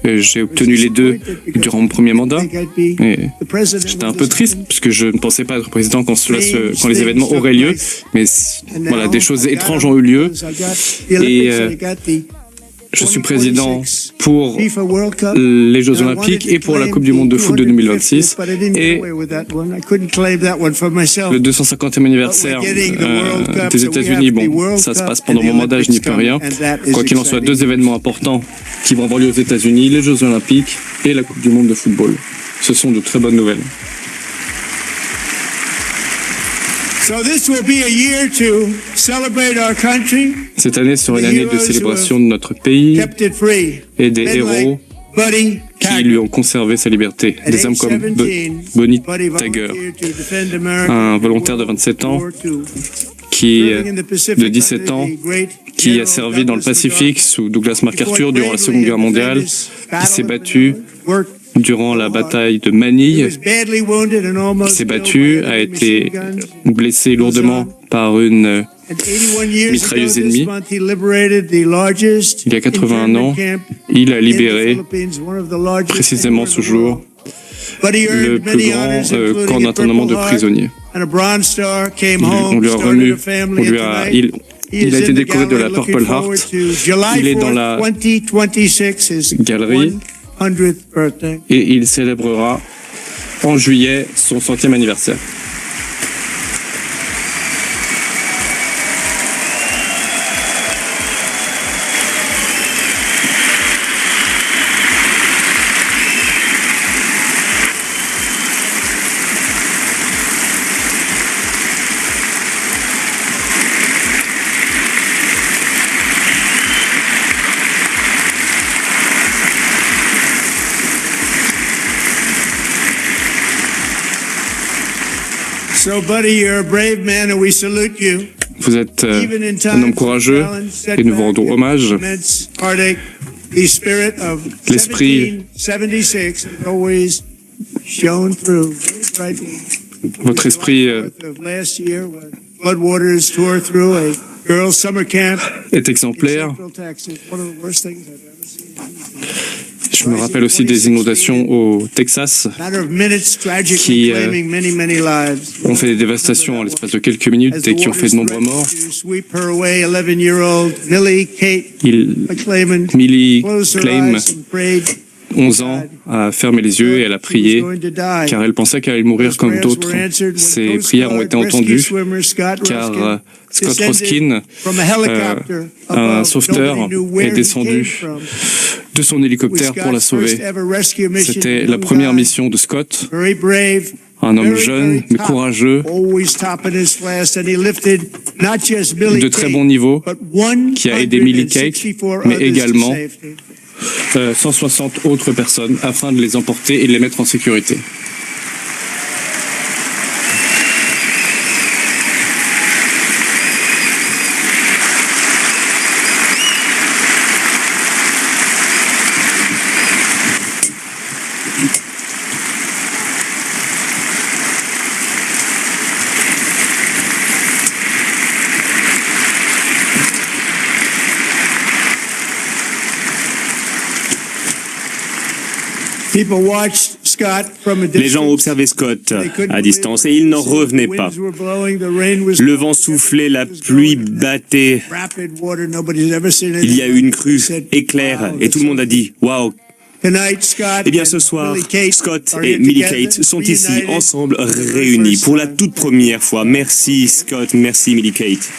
j'ai obtenu les deux durant mon premier mandat. J'étais un peu triste puisque je ne pensais pas être président quand les événements auraient lieu. Mais voilà, des choses étranges ont eu lieu. Et je suis président pour les Jeux Olympiques et pour la Coupe du Monde de foot de 2026. Et le 250e anniversaire des États-Unis, bon, ça se passe pendant mon mandat, je n'y peux rien. Quoi qu'il en soit, deux événements importants qui vont avoir lieu aux États-Unis, les Jeux Olympiques et la Coupe du Monde de football. Ce sont de très bonnes nouvelles. Cette année sera une année de célébration de notre pays et des héros qui lui ont conservé sa liberté. Des hommes comme Bonnie Tiger, un volontaire de 27 ans, de 17 ans, qui a servi dans le Pacifique sous Douglas MacArthur durant la Seconde Guerre mondiale, qui s'est battu durant la bataille de Manille, qui s'est battu, a été blessé lourdement par une mitrailleuse ennemie. Il y a 81 ans, il a libéré précisément ce jour le plus grand camp d'internement de prisonniers. Il a été décoré de la Purple Heart. Il est dans la galerie et il célébrera en juillet son 100e anniversaire. Vous êtes un homme courageux et nous vous rendons hommage. Votre esprit est exemplaire. Je me rappelle aussi des inondations au Texas qui ont fait des dévastations en l'espace de quelques minutes et qui ont fait de nombreux morts. Millie Claim, 11 ans, a fermé les yeux et elle a prié car elle pensait qu'elle allait mourir comme d'autres. Ses prières ont été entendues car Scott Roskin, un sauveteur, est descendu de son hélicoptère pour la sauver. C'était la première mission de Scott, un homme jeune mais courageux, de très bon niveau, qui a aidé Millie Kate, mais également 160 autres personnes afin de les emporter et de les mettre en sécurité. Les gens observaient Scott à distance et ils n'en revenaient pas. Le vent soufflait, la pluie battait. Il y a eu une crue, éclair, et tout le monde a dit « Waouh !» Eh bien, ce soir, Scott et Millie Kate sont ici, ensemble, réunis, pour la toute première fois. Merci Scott, merci Millie Kate.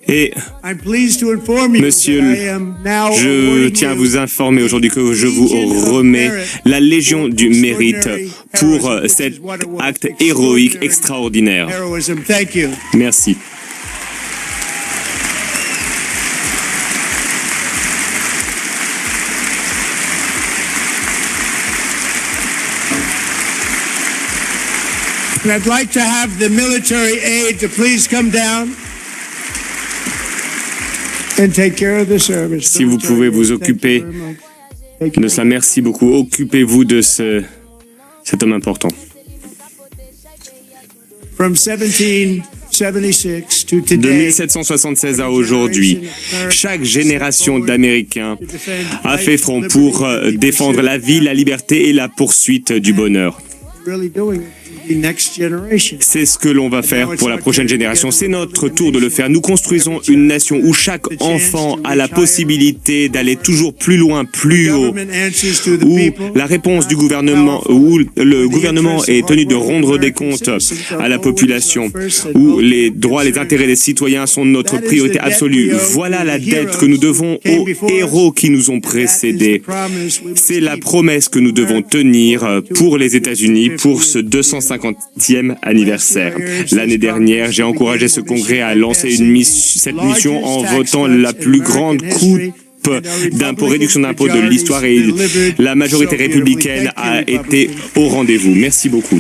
Et, monsieur, je tiens à vous informer aujourd'hui que je vous remets la Légion du Mérite pour cet acte héroïque extraordinaire. Merci. And I'd like to have the military aide to please come down and take care of the service. Si vous pouvez vous occuper de cela, merci beaucoup. Occupez-vous de cet homme important. From 1776 to De today, 1776 à aujourd'hui, chaque génération d'Américains a fait front pour défendre la vie, la liberté et la poursuite du bonheur. really doing it. C'est ce que l'on va faire pour la prochaine génération. C'est notre tour de le faire. Nous construisons une nation où chaque enfant a la possibilité d'aller toujours plus loin, plus haut, où la réponse du gouvernement, où le gouvernement est tenu de rendre des comptes à la population, où les droits, les intérêts des citoyens sont notre priorité absolue. Voilà la dette que nous devons aux héros qui nous ont précédés. C'est la promesse que nous devons tenir pour les États-Unis pour ce 250e anniversaire. L'année dernière, j'ai encouragé ce congrès à lancer cette mission en votant la plus grande coupe d'impôts, réduction d'impôts de l'histoire, et la majorité républicaine a été au rendez-vous. Merci beaucoup.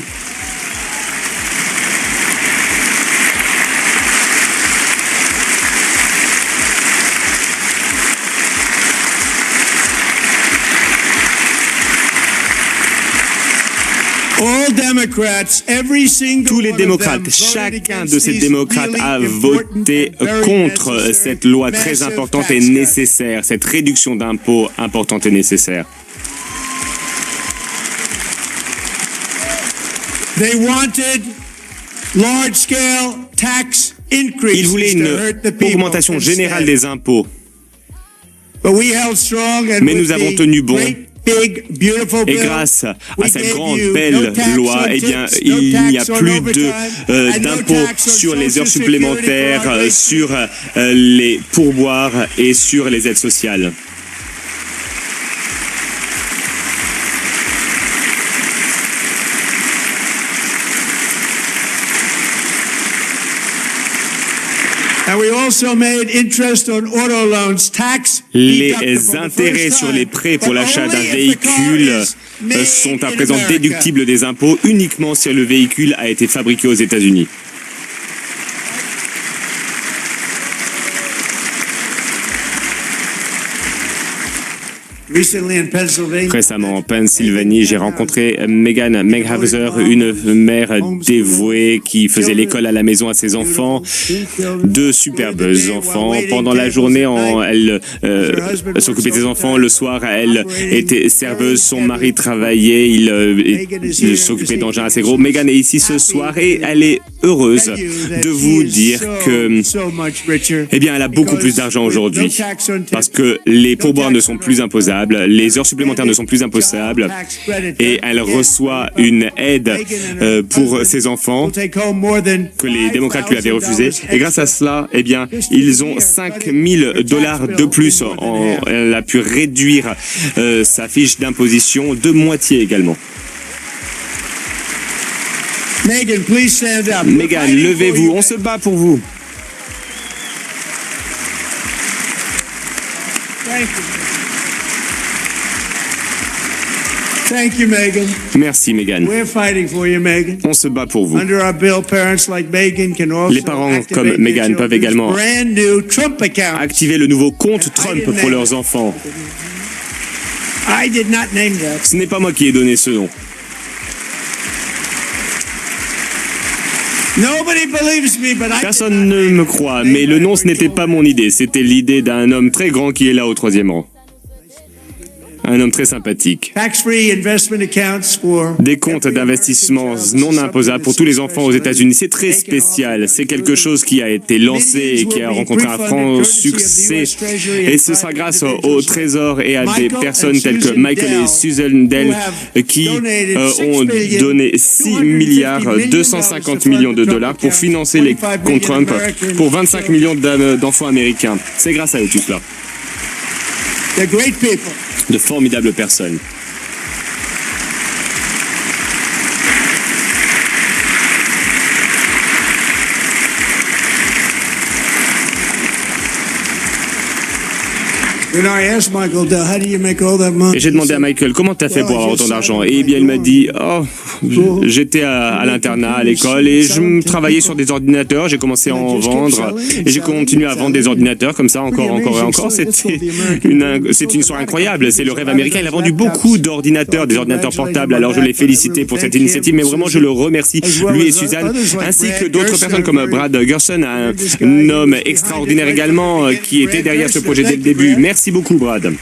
Tous les démocrates, chacun de ces démocrates a voté contre cette loi très importante et nécessaire, cette réduction d'impôts importante et nécessaire. Ils voulaient une augmentation générale des impôts. Mais nous avons tenu bon. Et grâce à cette grande, belle loi, eh bien, il n'y a plus d'impôts sur les heures supplémentaires, sur les pourboires et sur les aides sociales. Les intérêts sur les prêts pour l'achat d'un véhicule sont à présent déductibles des impôts uniquement si le véhicule a été fabriqué aux États-Unis. Récemment, en Pennsylvanie, j'ai rencontré Megan Menghauser, une mère dévouée qui faisait l'école à la maison à ses enfants, deux superbes enfants. Pendant la journée, elle s'occupait des enfants. Le soir, elle était serveuse. Son mari travaillait. Il s'occupait d'engins assez gros. Megan est ici ce soir et elle est heureuse de vous dire que, eh bien, elle a beaucoup plus d'argent aujourd'hui parce que les pourboires ne sont plus imposables. Les heures supplémentaires ne sont plus imposables et elle reçoit une aide pour ses enfants que les démocrates lui avaient refusé. Et grâce à cela, eh bien, ils ont $5 000 de plus. Elle a pu réduire sa fiche d'imposition de moitié également. Megan, levez-vous, on se bat pour vous. Thank you, Megan. Merci, Megan. We're fighting for you, Megan. On se bat pour vous. Under our bill, parents like Megan can also Les parents comme Megan peuvent également activer le nouveau compte Trump pour leurs enfants. I did not name that. Ce n'est pas moi qui ai donné ce nom. Personne ne me croit, mais le nom, ce n'était pas mon idée. C'était l'idée d'un homme très grand qui est là au 3e rang. Un homme très sympathique. Des comptes d'investissement non imposables pour tous les enfants aux États-Unis. C'est très spécial. C'est quelque chose qui a été lancé et qui a rencontré un franc succès. Et ce sera grâce au Trésor et à des personnes telles que Michael et Susan Dell qui ont donné $6,250 millions pour financer les comptes Trump pour 25 millions d'enfants américains. C'est grâce à eux tout cela. De formidables personnes. Et j'ai demandé à Michael, comment tu as fait pour avoir autant d'argent? Et bien il m'a dit, j'étais à l'internat, à l'école, et je travaillais sur des ordinateurs, j'ai commencé à en vendre, et j'ai continué à vendre des ordinateurs comme ça, encore et encore. C'est une histoire incroyable, c'est le rêve américain. Il a vendu beaucoup d'ordinateurs, des ordinateurs portables, alors je l'ai félicité pour cette initiative, mais vraiment je le remercie, lui et Suzanne, ainsi que d'autres personnes comme Brad Gerson, un homme extraordinaire également, qui était derrière ce projet dès le début. Merci beaucoup, Brad.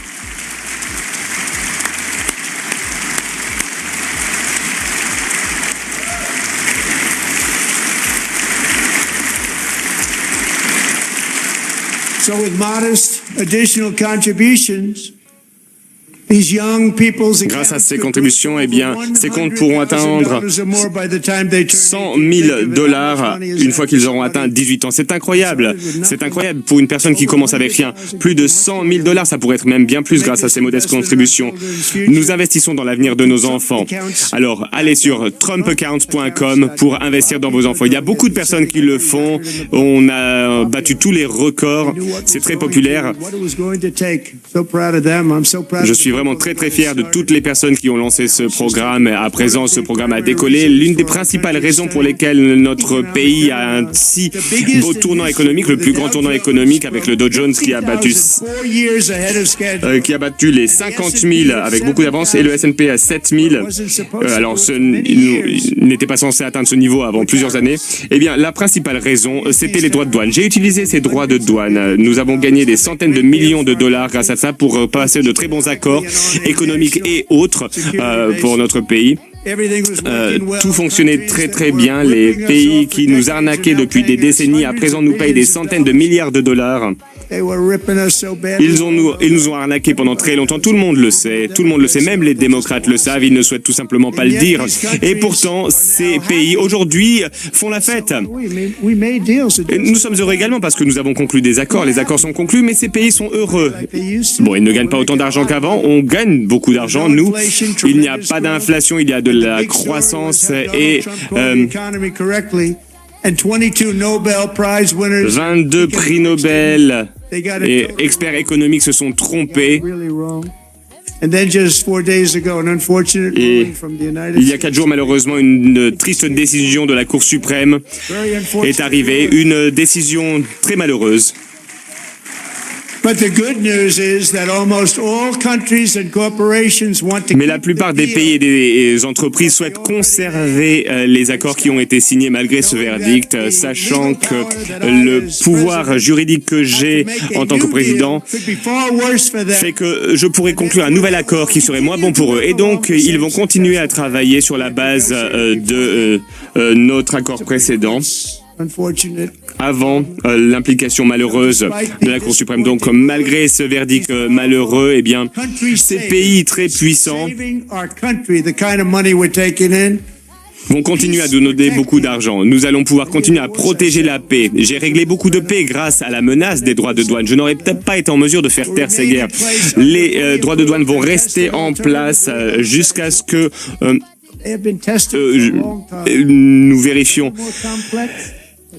So with modest additional contributions, these young people's Grâce à ces contributions, eh bien, ces comptes pourront atteindre $100 000 une fois qu'ils auront atteint 18 ans. C'est incroyable. C'est incroyable pour une personne qui commence avec rien. Plus de $100 000, ça pourrait être même bien plus grâce à ces modestes contributions. Nous investissons dans l'avenir de nos enfants. Alors, allez sur trumpaccounts.com pour investir dans vos enfants. Il y a beaucoup de personnes qui le font. On a battu tous les records. C'est très populaire. Je suis vraiment très très fier de toutes les personnes qui ont lancé ce programme. À présent, ce programme a décollé. L'une des principales raisons pour lesquelles notre pays a un si beau tournant économique, le plus grand tournant économique avec le Dow Jones qui a battu les 50 000 avec beaucoup d'avance et le S&P à 7 000. Alors, il n'était pas censé atteindre ce niveau avant plusieurs années. Eh bien, la principale raison, c'était les droits de douane. J'ai utilisé ces droits de douane. Nous avons gagné des centaines de millions de dollars grâce à ça pour passer de très bons accords économiques et autres pour notre pays. Tout fonctionnait très très bien. Les pays qui nous arnaquaient depuis des décennies à présent nous payent des centaines de milliards de dollars. Ils nous ont arnaqués pendant très longtemps. Tout le monde le sait. Tout le monde le sait. Même les démocrates le savent. Ils ne souhaitent tout simplement pas le dire. Et pourtant, ces pays aujourd'hui font la fête. Et nous sommes heureux également parce que nous avons conclu des accords. Les accords sont conclus, mais ces pays sont heureux. Bon, ils ne gagnent pas autant d'argent qu'avant. On gagne beaucoup d'argent. Nous, il n'y a pas d'inflation. Il y a de la croissance et 22 prix Nobel et experts économiques se sont trompés. Et il y a 4 jours, malheureusement, une triste décision de la Cour suprême est arrivée. Une décision très malheureuse. Mais la plupart des pays et des entreprises souhaitent conserver les accords qui ont été signés malgré ce verdict, sachant que le pouvoir juridique que j'ai en tant que président fait que je pourrais conclure un nouvel accord qui serait moins bon pour eux. Et donc, ils vont continuer à travailler sur la base de notre accord précédent, avant l'implication malheureuse de la Cour suprême. Donc, malgré ce verdict malheureux, eh bien, ces pays très puissants vont continuer à nous donner beaucoup d'argent. Nous allons pouvoir continuer à protéger la paix. J'ai réglé beaucoup de paix grâce à la menace des droits de douane. Je n'aurais peut-être pas été en mesure de faire taire ces guerres. Les droits de douane vont rester en place jusqu'à ce que nous vérifions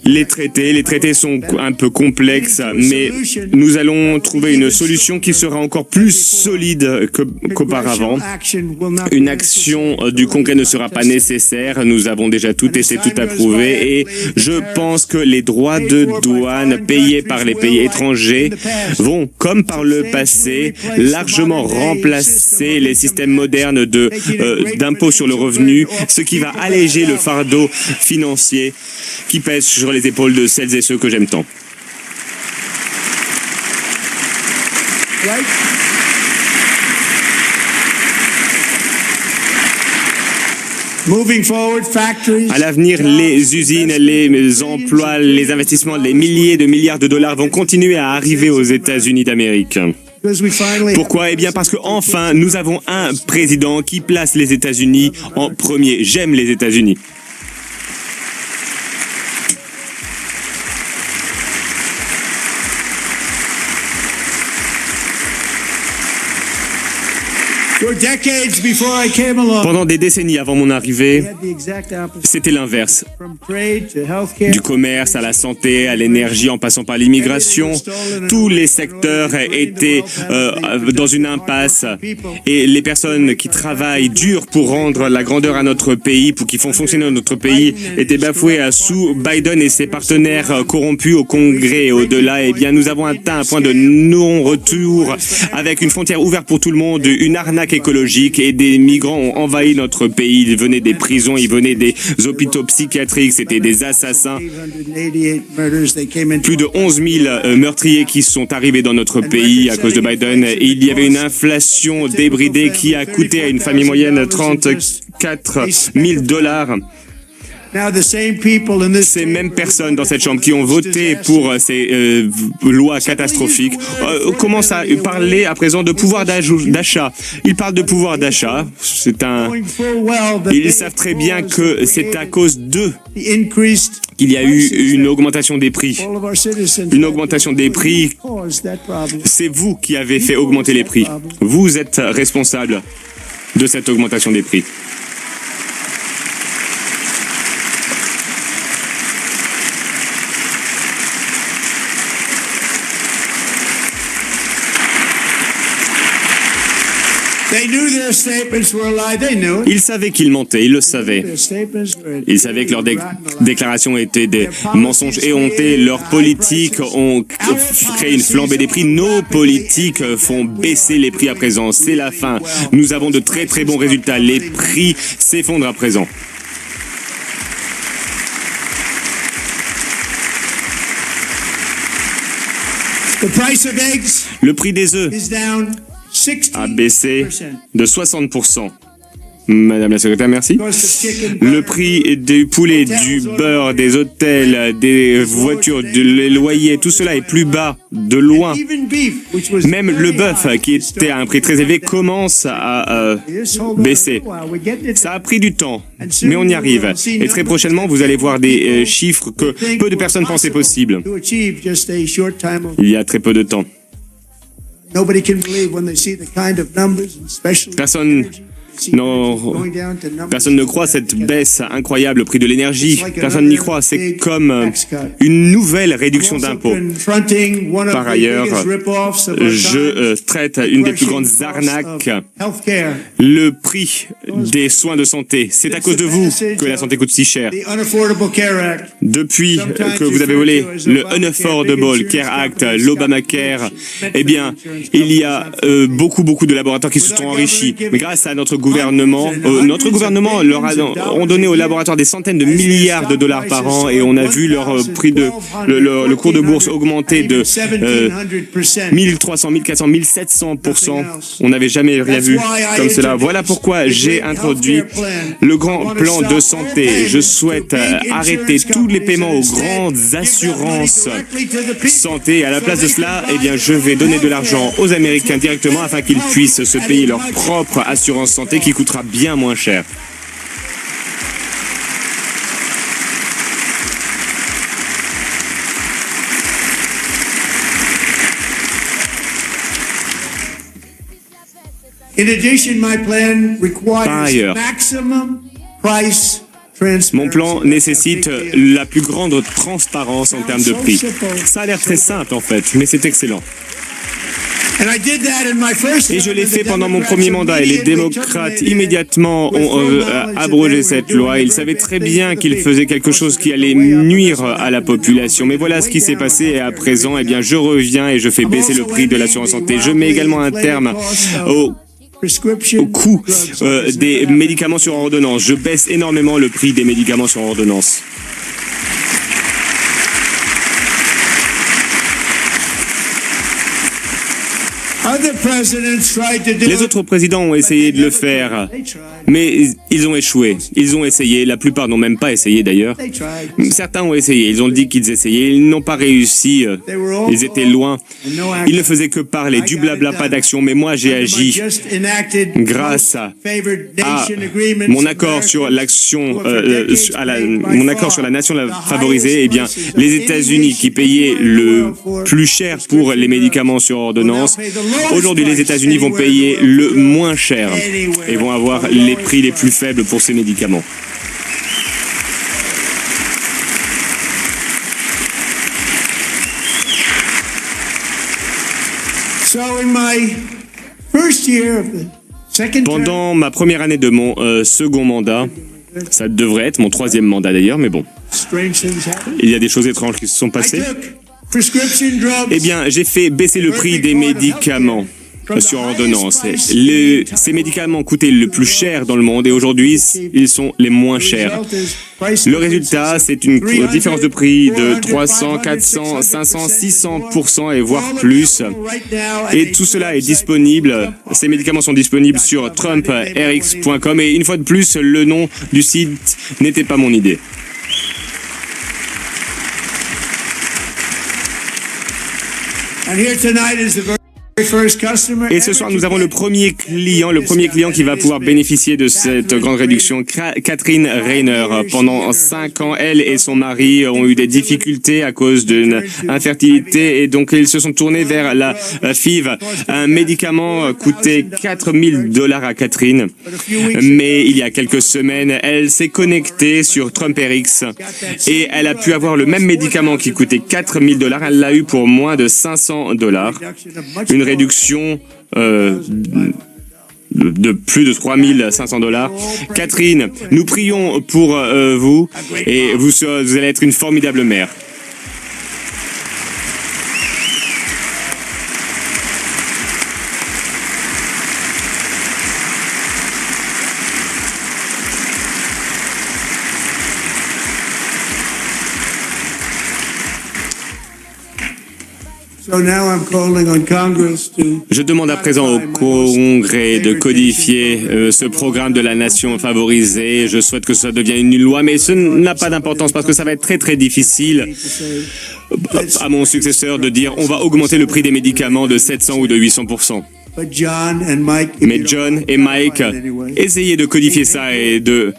les traités sont un peu complexes, mais nous allons trouver une solution qui sera encore plus solide qu'auparavant. Une action du Congrès ne sera pas nécessaire. Nous avons déjà tout approuvé et je pense que les droits de douane payés par les pays étrangers vont, comme par le passé, largement remplacer les systèmes modernes d'impôt sur le revenu, ce qui va alléger le fardeau financier qui pèse sur les épaules de celles et ceux que j'aime tant. À l'avenir, les usines, les emplois, les investissements, les milliers de milliards de dollars vont continuer à arriver aux États-Unis d'Amérique. Pourquoi? Eh bien parce qu'enfin, nous avons un président qui place les États-Unis en premier. J'aime les États-Unis. Pendant des décennies avant mon arrivée, c'était l'inverse. Du commerce à la santé, à l'énergie, en passant par l'immigration, tous les secteurs étaient dans une impasse. Et les personnes qui travaillent dur pour rendre la grandeur à notre pays, pour qui font fonctionner notre pays, étaient bafouées sous Biden et ses partenaires corrompus au Congrès et au-delà. Eh bien, nous avons atteint un point de non-retour avec une frontière ouverte pour tout le monde, une arnaque écologique et des migrants ont envahi notre pays. Ils venaient des prisons, ils venaient des hôpitaux psychiatriques, c'était des assassins. Plus de 11 000 meurtriers qui sont arrivés dans notre pays à cause de Biden. Et il y avait une inflation débridée qui a coûté à une famille moyenne 34 000 dollars. Ces mêmes personnes dans cette Chambre qui ont voté pour ces lois catastrophiques commencent à parler à présent de pouvoir d'achat. Ils parlent de pouvoir d'achat. Ils savent très bien que c'est à cause d'eux qu'il y a eu une augmentation des prix. Une augmentation des prix, c'est vous qui avez fait augmenter les prix. Vous êtes responsable de cette augmentation des prix. Ils savaient qu'ils mentaient, ils le savaient. Ils savaient que leurs déclarations étaient des mensonges éhontés. Leurs politiques ont créé une flambée des prix. Nos politiques font baisser les prix à présent. C'est la fin. Nous avons de très très bons résultats. Les prix s'effondrent à présent. Le prix des œufs a baissé de 60%. Madame la secrétaire, merci. Le prix du poulet, du beurre, des hôtels, des voitures, des loyers, tout cela est plus bas de loin. Même le bœuf, qui était à un prix très élevé, commence à baisser. Ça a pris du temps, mais on y arrive. Et très prochainement, vous allez voir des chiffres que peu de personnes pensaient possibles. Il y a très peu de temps. Personne ne croit cette baisse incroyable au prix de l'énergie. Personne n'y croit. C'est comme une nouvelle réduction d'impôts. Par ailleurs, je traite une des plus grandes arnaques, le prix des soins de santé. C'est à cause de vous que la santé coûte si cher. Depuis que vous avez volé le Unaffordable Care Act, l'Obamacare, eh bien, il y a beaucoup de laboratoires qui se sont enrichis. Mais grâce à notre gouvernement leur ont donné aux laboratoires des centaines de milliards de dollars par an et on a vu leur prix le cours de bourse augmenter de 1300, 1400, 1700%. On n'avait jamais rien vu comme cela. Voilà pourquoi j'ai introduit le grand plan de santé. Je souhaite arrêter tous les paiements aux grandes assurances santé. À la place de cela, eh bien, je vais donner de l'argent aux Américains directement afin qu'ils puissent se payer leur propre assurance santé qui coûtera bien moins cher. Par ailleurs, mon plan nécessite la plus grande transparence en termes de prix. Ça a l'air très simple en fait, mais c'est excellent. Et je l'ai fait pendant mon premier mandat et les démocrates immédiatement ont abrogé cette loi. Ils savaient très bien qu'ils faisaient quelque chose qui allait nuire à la population. Mais voilà ce qui s'est passé et à présent, eh bien, je reviens et je fais baisser le prix de l'assurance santé. Je mets également un terme au coût des médicaments sur ordonnance. Je baisse énormément le prix des médicaments sur ordonnance. Les autres présidents ont essayé de le faire, mais ils ont échoué. Ils ont essayé, la plupart n'ont même pas essayé d'ailleurs. Certains ont essayé, ils ont dit qu'ils essayaient, ils n'ont pas réussi, ils étaient loin. Ils ne faisaient que parler, du blabla, pas d'action, mais moi j'ai agi grâce à mon accord sur l'action, mon accord sur la nation favorisée. Eh bien, les États-Unis qui payaient le plus cher pour les médicaments sur ordonnance, aujourd'hui, les États-Unis vont payer le moins cher et vont avoir les prix les plus faibles pour ces médicaments. Pendant ma première année de mon second mandat, ça devrait être mon troisième mandat d'ailleurs, mais bon, il y a des choses étranges qui se sont passées. Eh bien, j'ai fait baisser le prix des médicaments sur ordonnance. Ces médicaments coûtaient le plus cher dans le monde et aujourd'hui, ils sont les moins chers. Le résultat, c'est une différence de prix de 300, 400, 500, 600% et voire plus. Et tout cela est disponible. Ces médicaments sont disponibles sur trumprx.com et une fois de plus, le nom du site n'était pas mon idée. Et ce soir, nous avons le premier client qui va pouvoir bénéficier de cette grande réduction, Catherine Rayner. Pendant 5 ans, elle et son mari ont eu des difficultés à cause d'une infertilité et donc ils se sont tournés vers la FIV. Un médicament coûtait $4,000 à Catherine, mais il y a quelques semaines, elle s'est connectée sur TrumpRx et elle a pu avoir le même médicament qui coûtait $4,000. Elle l'a eu pour moins de $500. Une réduction de plus de $3,500. Catherine, nous prions pour vous et vous allez être une formidable mère. Je demande à présent au Congrès de codifier ce programme de la nation favorisée. Je souhaite que ça devienne une loi, mais ce n'a pas d'importance parce que ça va être très très difficile à mon successeur de dire on va augmenter le prix des médicaments de 700 ou de 800%. Mais John et Mike, essayez de codifier ça et de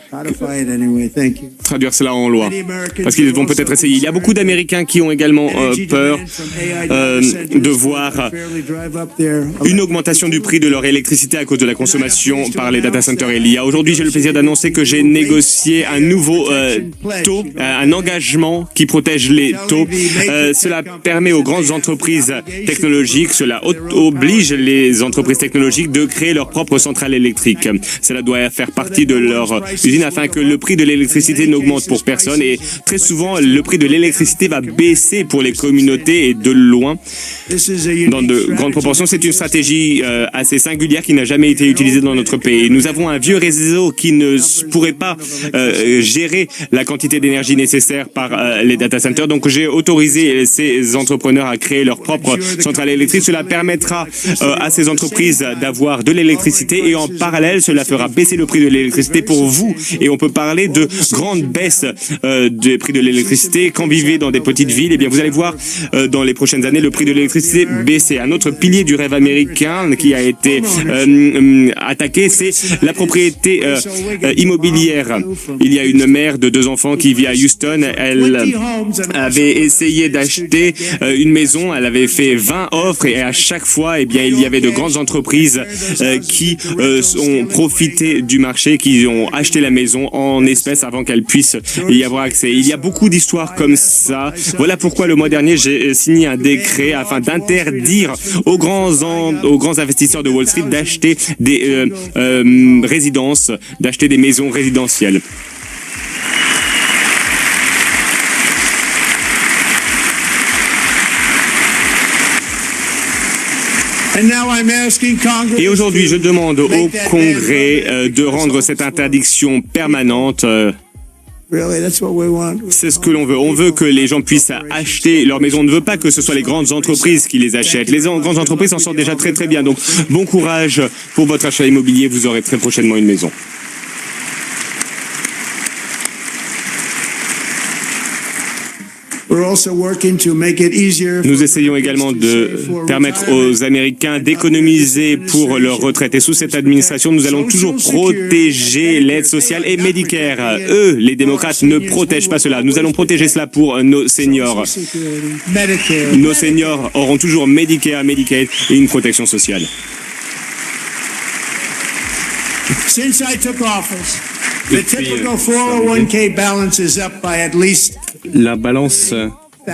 traduire cela en loi. Parce qu'ils vont peut-être essayer. Il y a beaucoup d'Américains qui ont également peur de voir une augmentation du prix de leur électricité à cause de la consommation par les data centers et l'IA. Aujourd'hui, j'ai le plaisir d'annoncer que j'ai négocié un nouveau taux, un engagement qui protège les taux. Cela permet aux grandes entreprises technologiques, cela oblige les entreprises technologiques de créer leur propre centrale électrique. Cela doit faire partie de leur usine afin que le prix de l'électricité n'augmente pour personne et très souvent le prix de l'électricité va baisser pour les communautés et de loin dans de grandes proportions. C'est une stratégie assez singulière qui n'a jamais été utilisée dans notre pays. Nous avons un vieux réseau qui ne pourrait pas gérer la quantité d'énergie nécessaire par les data centers. Donc j'ai autorisé ces entrepreneurs à créer leur propre centrale électrique. Cela permettra à ces entreprises d'avoir de l'électricité et en parallèle, cela fera baisser le prix de l'électricité pour vous. Et on peut parler de grandes baisses des prix de l'électricité. Quand vous vivez dans des petites villes, eh bien vous allez voir dans les prochaines années le prix de l'électricité baisser. Un autre pilier du rêve américain qui a été attaqué, c'est la propriété immobilière. Il y a une mère de 2 enfants qui vit à Houston. Elle avait essayé d'acheter une maison. Elle avait fait 20 offres et à chaque fois, eh bien, il y avait de grandes entreprises qui ont profité du marché, qui ont acheté la maison en espèces avant qu'elle puisse y avoir accès. Il y a beaucoup d'histoires comme ça. Voilà pourquoi le mois dernier, j'ai signé un décret afin d'interdire aux grands investisseurs de Wall Street d'acheter des résidences, d'acheter des maisons résidentielles. Et aujourd'hui, je demande au Congrès de rendre cette interdiction permanente. C'est ce que l'on veut. On veut que les gens puissent acheter leur maison. On ne veut pas que ce soit les grandes entreprises qui les achètent. Les grandes entreprises s'en sortent déjà très très bien. Donc, bon courage pour votre achat immobilier. Vous aurez très prochainement une maison. Nous essayons également de permettre aux Américains d'économiser pour leur retraite. Et sous cette administration, nous allons toujours protéger l'aide sociale et Medicare. Eux, les démocrates, ne protègent pas cela. Nous allons protéger cela pour nos seniors. Nos seniors auront toujours Medicare, Medicaid et une protection sociale. La balance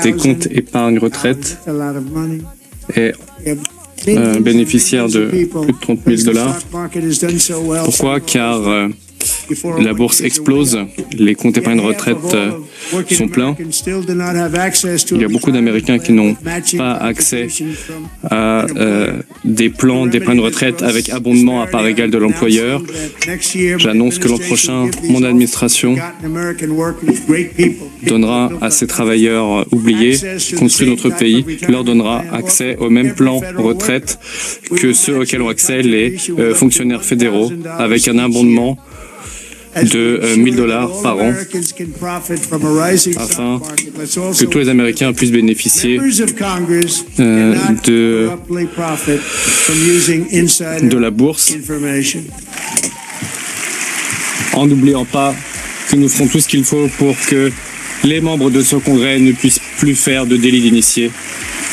des comptes épargne retraite est bénéficiaire de plus de $30,000. Pourquoi? Car la bourse explose, les comptes épargne retraite sont pleins. Il y a beaucoup d'Américains qui n'ont pas accès à des plans d'épargne retraite avec abondement à part égale de l'employeur. J'annonce que l'an prochain, mon administration donnera à ces travailleurs oubliés, construits notre pays, leur donnera accès au même plan retraite que ceux auxquels ont accès les fonctionnaires fédéraux, avec un abondement de $1000 par an afin que tous les Américains puissent bénéficier de la bourse, en n'oubliant pas que nous ferons tout ce qu'il faut pour que les membres de ce congrès ne puissent plus faire de délit d'initié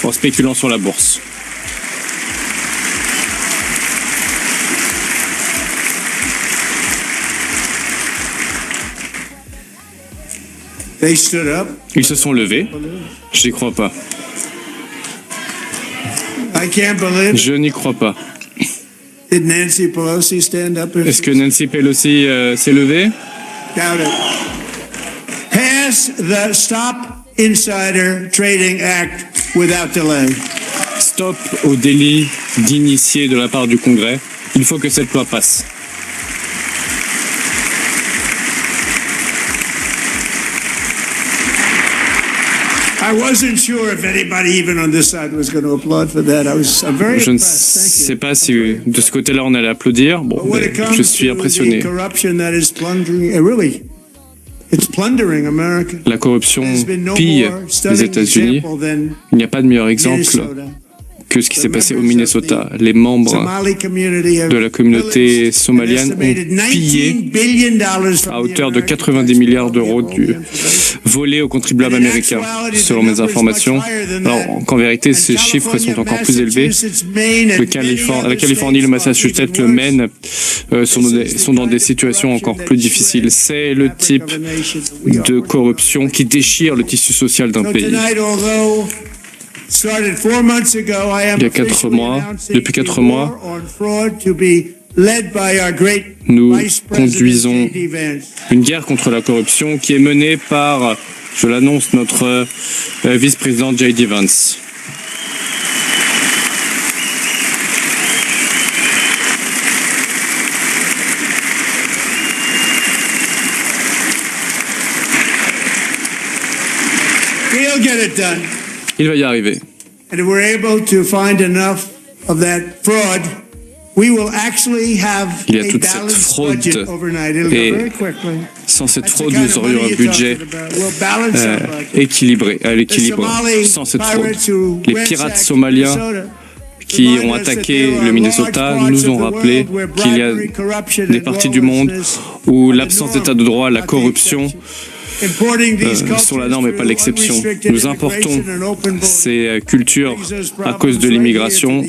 en spéculant sur la bourse. Ils se sont levés. J'y crois pas. Je n'y crois pas. Est-ce que Nancy Pelosi s'est levée? Pass the Stop Insider Trading Act without delay. Stop au délit d'initié de la part du Congrès. Il faut que cette loi passe. Je ne sais pas si de ce côté-là on allait applaudir. Bon, je suis impressionné. La corruption pille les États-Unis. Il n'y a pas de meilleur exemple que ce qui s'est passé au Minnesota. Les membres de la communauté somalienne ont pillé à hauteur de 90 milliards d'euros volés aux contribuables américains, selon mes informations. Alors qu'en vérité, ces chiffres sont encore plus élevés. La Californie, le Massachusetts, le Maine sont dans des situations encore plus difficiles. C'est le type de corruption qui déchire le tissu social d'un pays. Il y a 4 mois, depuis 4 mois, nous conduisons une guerre contre la corruption qui est menée par, je l'annonce, notre vice-président J.D. Vance. Il va y arriver. And if we're able to find enough of that fraud, we will actually have Il y a toute cette fraude et sans cette fraude, nous aurions un budget équilibré, à l'équilibre. Sans cette fraude, les pirates somaliens qui ont attaqué le Minnesota nous ont rappelé qu'il y a des parties du monde où l'absence d'état de droit, la corruption sont la norme et pas l'exception. Nous importons ces cultures à cause de l'immigration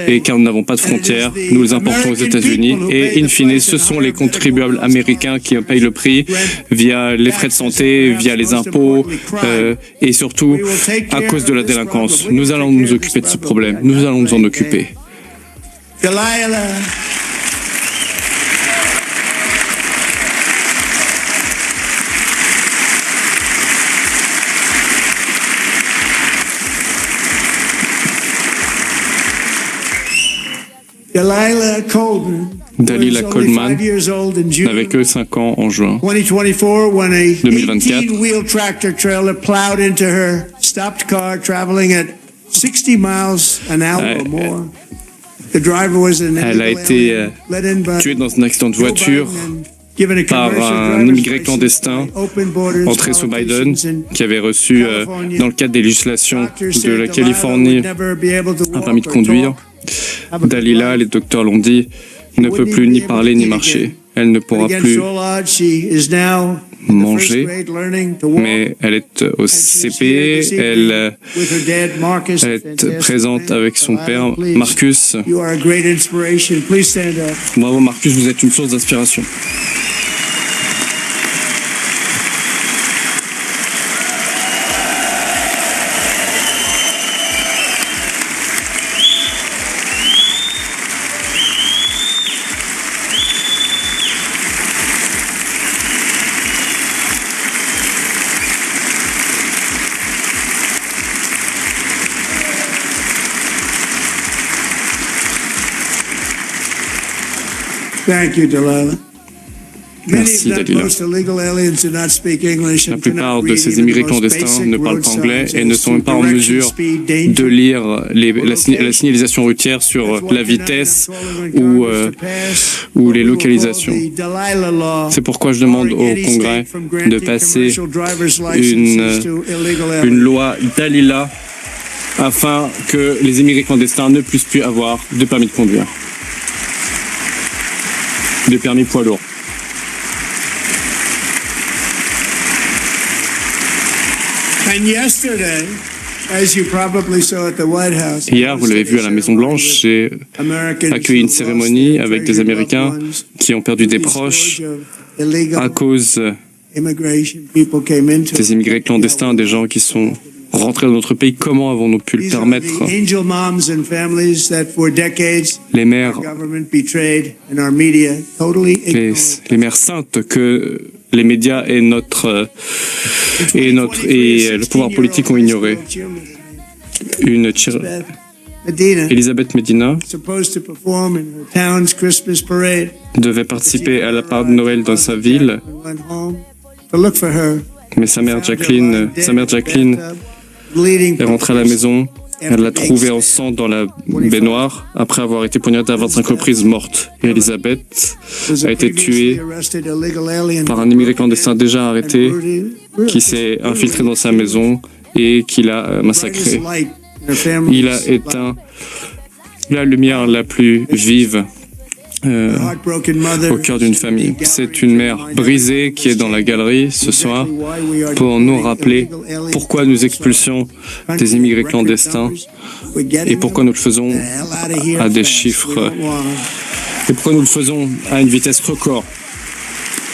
et car nous n'avons pas de frontières, nous les importons aux États-Unis et in fine, ce sont les contribuables américains qui payent le prix via les frais de santé, via les impôts et surtout à cause de la délinquance. Nous allons nous occuper de ce problème, nous allons nous en occuper. Dalila Coleman n'avait que 5 ans en juin 2024. Elle a été tuée dans un accident de voiture par un immigré clandestin entré sous Biden qui avait reçu, dans le cadre des législations de la Californie, un permis de conduire. Dalila, les docteurs l'ont dit, ne peut plus ni parler ni marcher. Elle ne pourra plus manger, mais elle est au CP, elle est présente avec son père, Marcus. Bravo Marcus, vous êtes une source d'inspiration. Thank you, Delilah. Merci, Dalila. La plupart de ces immigrés clandestins ne parlent pas anglais et ne sont même pas en mesure de lire la signalisation routière sur la vitesse ou les localisations. C'est pourquoi je demande au Congrès de passer une loi Dalila afin que les immigrés clandestins ne puissent plus avoir de permis de conduire, de permis poids lourd. Hier, vous l'avez vu à la Maison-Blanche, j'ai accueilli une cérémonie avec des Américains qui ont perdu des proches à cause des immigrés clandestins, des gens qui sont rentrés dans notre pays. Comment avons-nous pu le permettre? Les mères saintes que les médias et le pouvoir politique ont ignoré. Elisabeth Medina devait participer à la parade de Noël dans sa ville, mais sa mère Jacqueline est rentrée à la maison. Elle l'a trouvée en sang dans la baignoire après avoir été poignardée à 25 reprises, morte. Et Elisabeth a été tuée par un immigré clandestin déjà arrêté qui s'est infiltré dans sa maison et qui l'a massacrée. Il a éteint la lumière la plus vive au cœur d'une famille. C'est une mère brisée qui est dans la galerie ce soir pour nous rappeler pourquoi nous expulsions des immigrés clandestins et pourquoi nous le faisons à des chiffres et pourquoi nous le faisons à une vitesse record.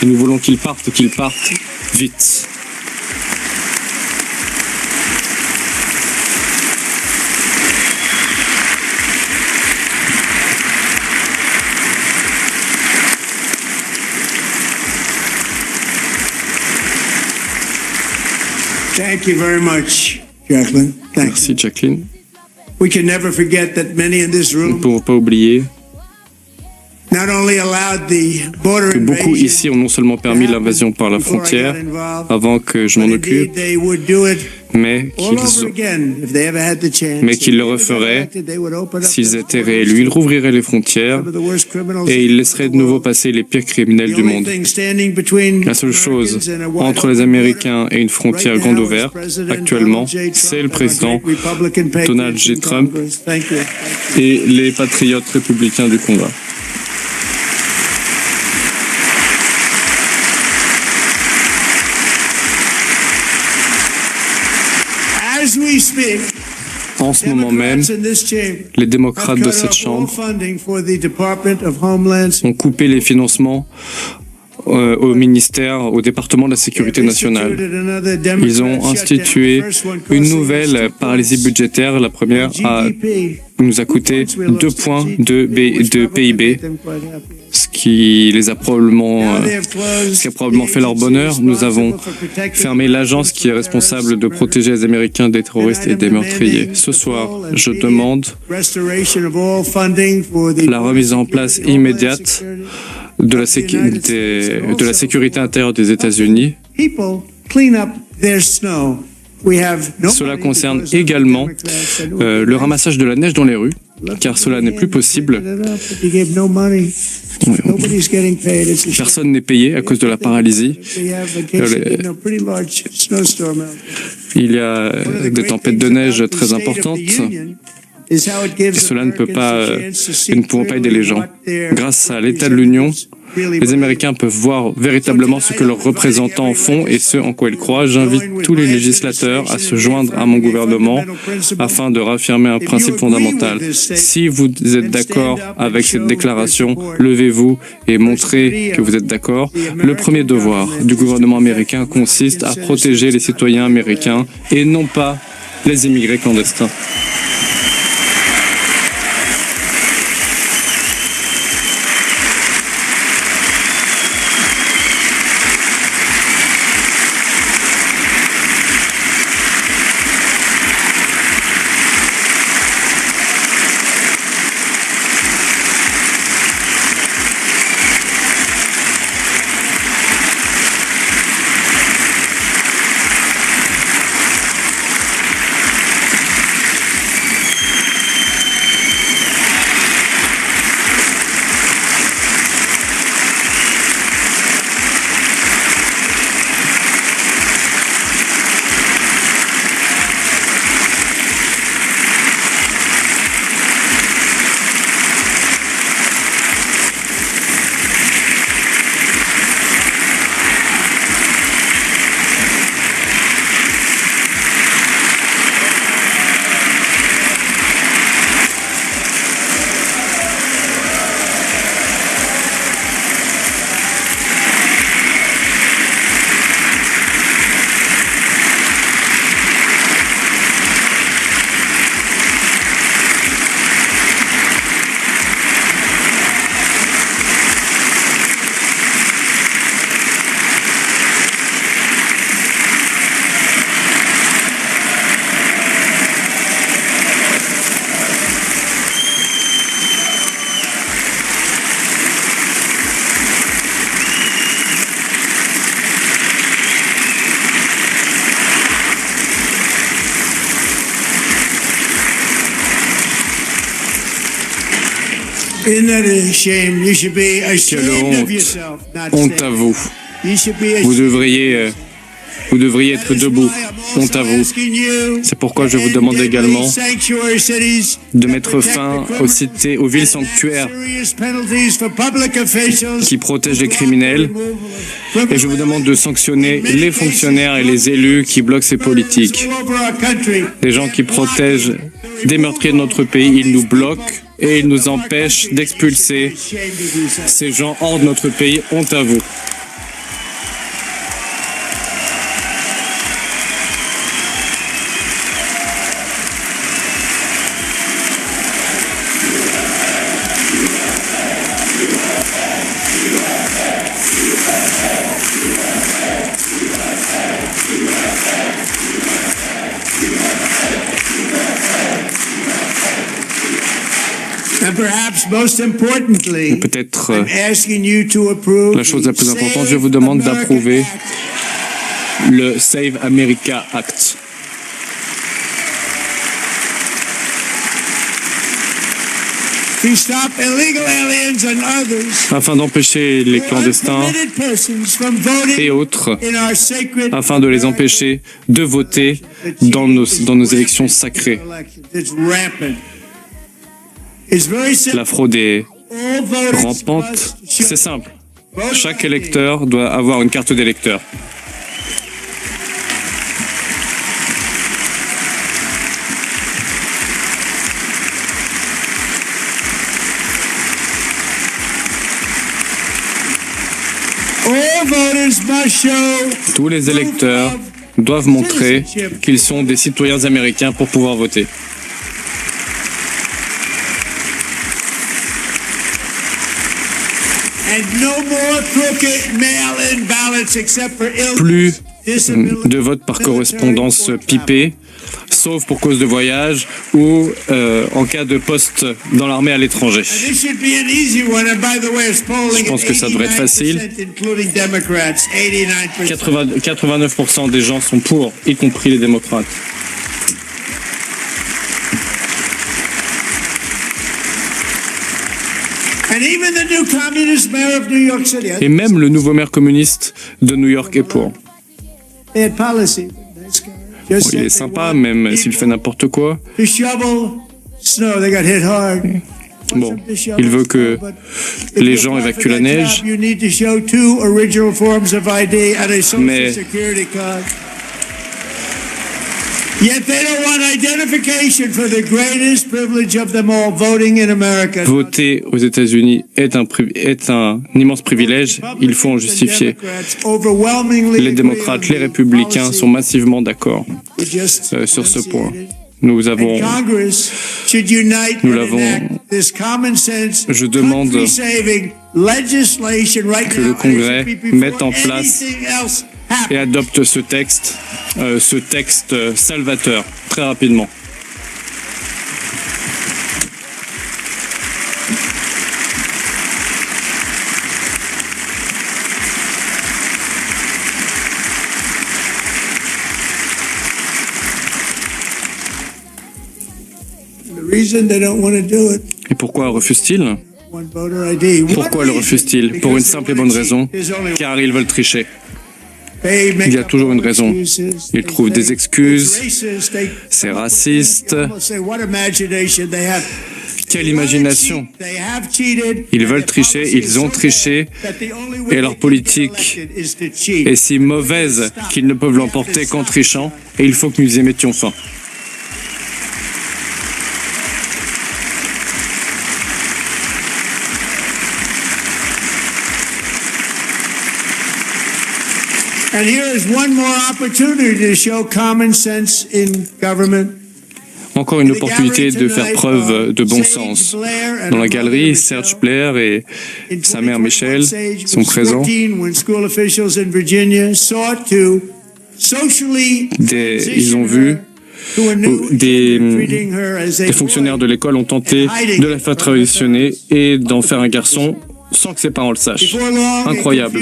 Et nous voulons qu'ils partent vite. Thank you very much, Jacqueline. Merci, Jacqueline. We can never forget that many in this Nous ne room pouvons pas oublier not only allowed the border que beaucoup invasion, ici ont non seulement permis l'invasion par la frontière avant que je m'en but occupe, indeed they would do it mais all over again if they ever had the chance. qu'ils le referaient s'ils étaient réélus. Ils rouvriraient les frontières et ils laisseraient de nouveau passer les pires criminels du monde. La seule chose entre les Américains et une frontière grande ouverte, actuellement, c'est le président Donald J. Trump et les patriotes républicains du Congrès. As we speak, En ce moment même, les démocrates de cette Chambre ont coupé les financements au ministère, au département de la Sécurité nationale. Ils ont institué une nouvelle paralysie budgétaire. La première nous a coûté 2 points de PIB, ce qui a probablement fait leur bonheur. Nous avons fermé l'agence qui est responsable de protéger les Américains des terroristes et des meurtriers. Ce soir, je demande la remise en place immédiate de la sécurité intérieure des États-Unis. Cela concerne également le ramassage de la neige dans les rues, car cela n'est plus possible. Personne n'est payé à cause de la paralysie. Il y a des tempêtes de neige très importantes. Et cela ne peut pas, nous ne pouvons pas aider les gens. Grâce à l'état de l'Union, les Américains peuvent voir véritablement ce que leurs représentants font et ce en quoi ils croient. J'invite tous les législateurs à se joindre à mon gouvernement afin de réaffirmer un principe fondamental. Si vous êtes d'accord avec cette déclaration, levez-vous et montrez que vous êtes d'accord. Le premier devoir du gouvernement américain consiste à protéger les citoyens américains et non pas les immigrés clandestins. Quelle honte à vous. Vous devriez être debout. Honte à vous. C'est pourquoi je vous demande également de mettre fin aux cités, aux villes sanctuaires qui protègent les criminels. Et je vous demande de sanctionner les fonctionnaires et les élus qui bloquent ces politiques. Les gens qui protègent des meurtriers de notre pays, ils nous bloquent et ils nous empêchent d'expulser ces gens hors de notre pays. Honte à vous. Peut-être la chose la plus importante, je vous demande d'approuver le Save America Act. Afin d'empêcher les clandestins et autres, afin de les empêcher de voter dans nos élections sacrées. La fraude est rampante. C'est simple. Chaque électeur doit avoir une carte d'électeur. Tous les électeurs doivent montrer qu'ils sont des citoyens américains pour pouvoir voter. Plus de votes par correspondance pipés, sauf pour cause de voyage ou en cas de poste dans l'armée à l'étranger. Je pense que ça devrait être facile. 89% des gens sont pour, y compris les démocrates. Et même le nouveau maire communiste de New York est pour. Bon, il est sympa, même s'il fait n'importe quoi. Bon, il veut que les gens évacuent la neige, mais voter aux États-Unis est un immense privilège. Il faut en justifier. Les démocrates, les républicains sont massivement d'accord sur ce point. Nous l'avons. Je demande que le Congrès mette en place et adopte ce texte salvateur, très rapidement. Et pourquoi refuse-t-il ? Pourquoi le refuse-t-il ? Pour une simple et bonne raison, car ils veulent tricher. Il y a toujours une raison. Ils trouvent des excuses. C'est raciste. Quelle imagination! Ils veulent tricher, ils ont triché, et leur politique est si mauvaise qu'ils ne peuvent l'emporter qu'en trichant, et il faut que nous y mettions fin. And here is one more opportunity to show common sense in government. Encore une opportunité de faire preuve de bon sens. Dans la galerie, Serge Blair et sa mère Michelle sont présents. Ils ont vu des fonctionnaires de l'école ont tenté de la faire transitionner et d'en faire un garçon sans que ses parents le sachent. Incroyable.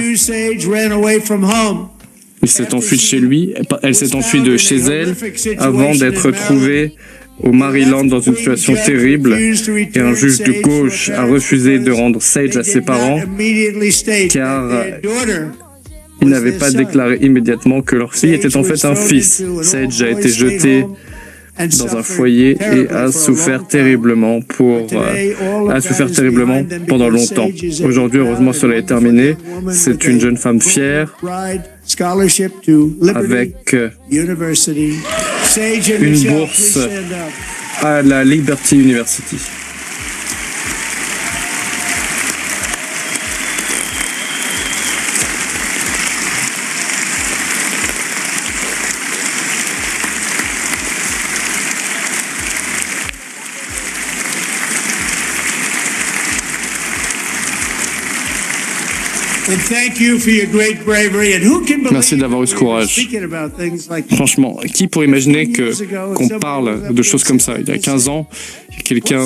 Il s'est enfui de chez lui, elle s'est enfuie de chez elle avant d'être trouvée au Maryland dans une situation terrible et un juge de gauche a refusé de rendre Sage à ses parents car il n'avait pas déclaré immédiatement que leur fille était en fait un fils. Sage a été jeté dans un foyer et a souffert terriblement pendant longtemps. Aujourd'hui, heureusement, cela est terminé. C'est une jeune femme fière avec une bourse à la Liberty University. Merci d'avoir eu ce courage. Franchement, qui pourrait imaginer qu'on parle de choses comme ça? Il y a 15 ans, quelqu'un...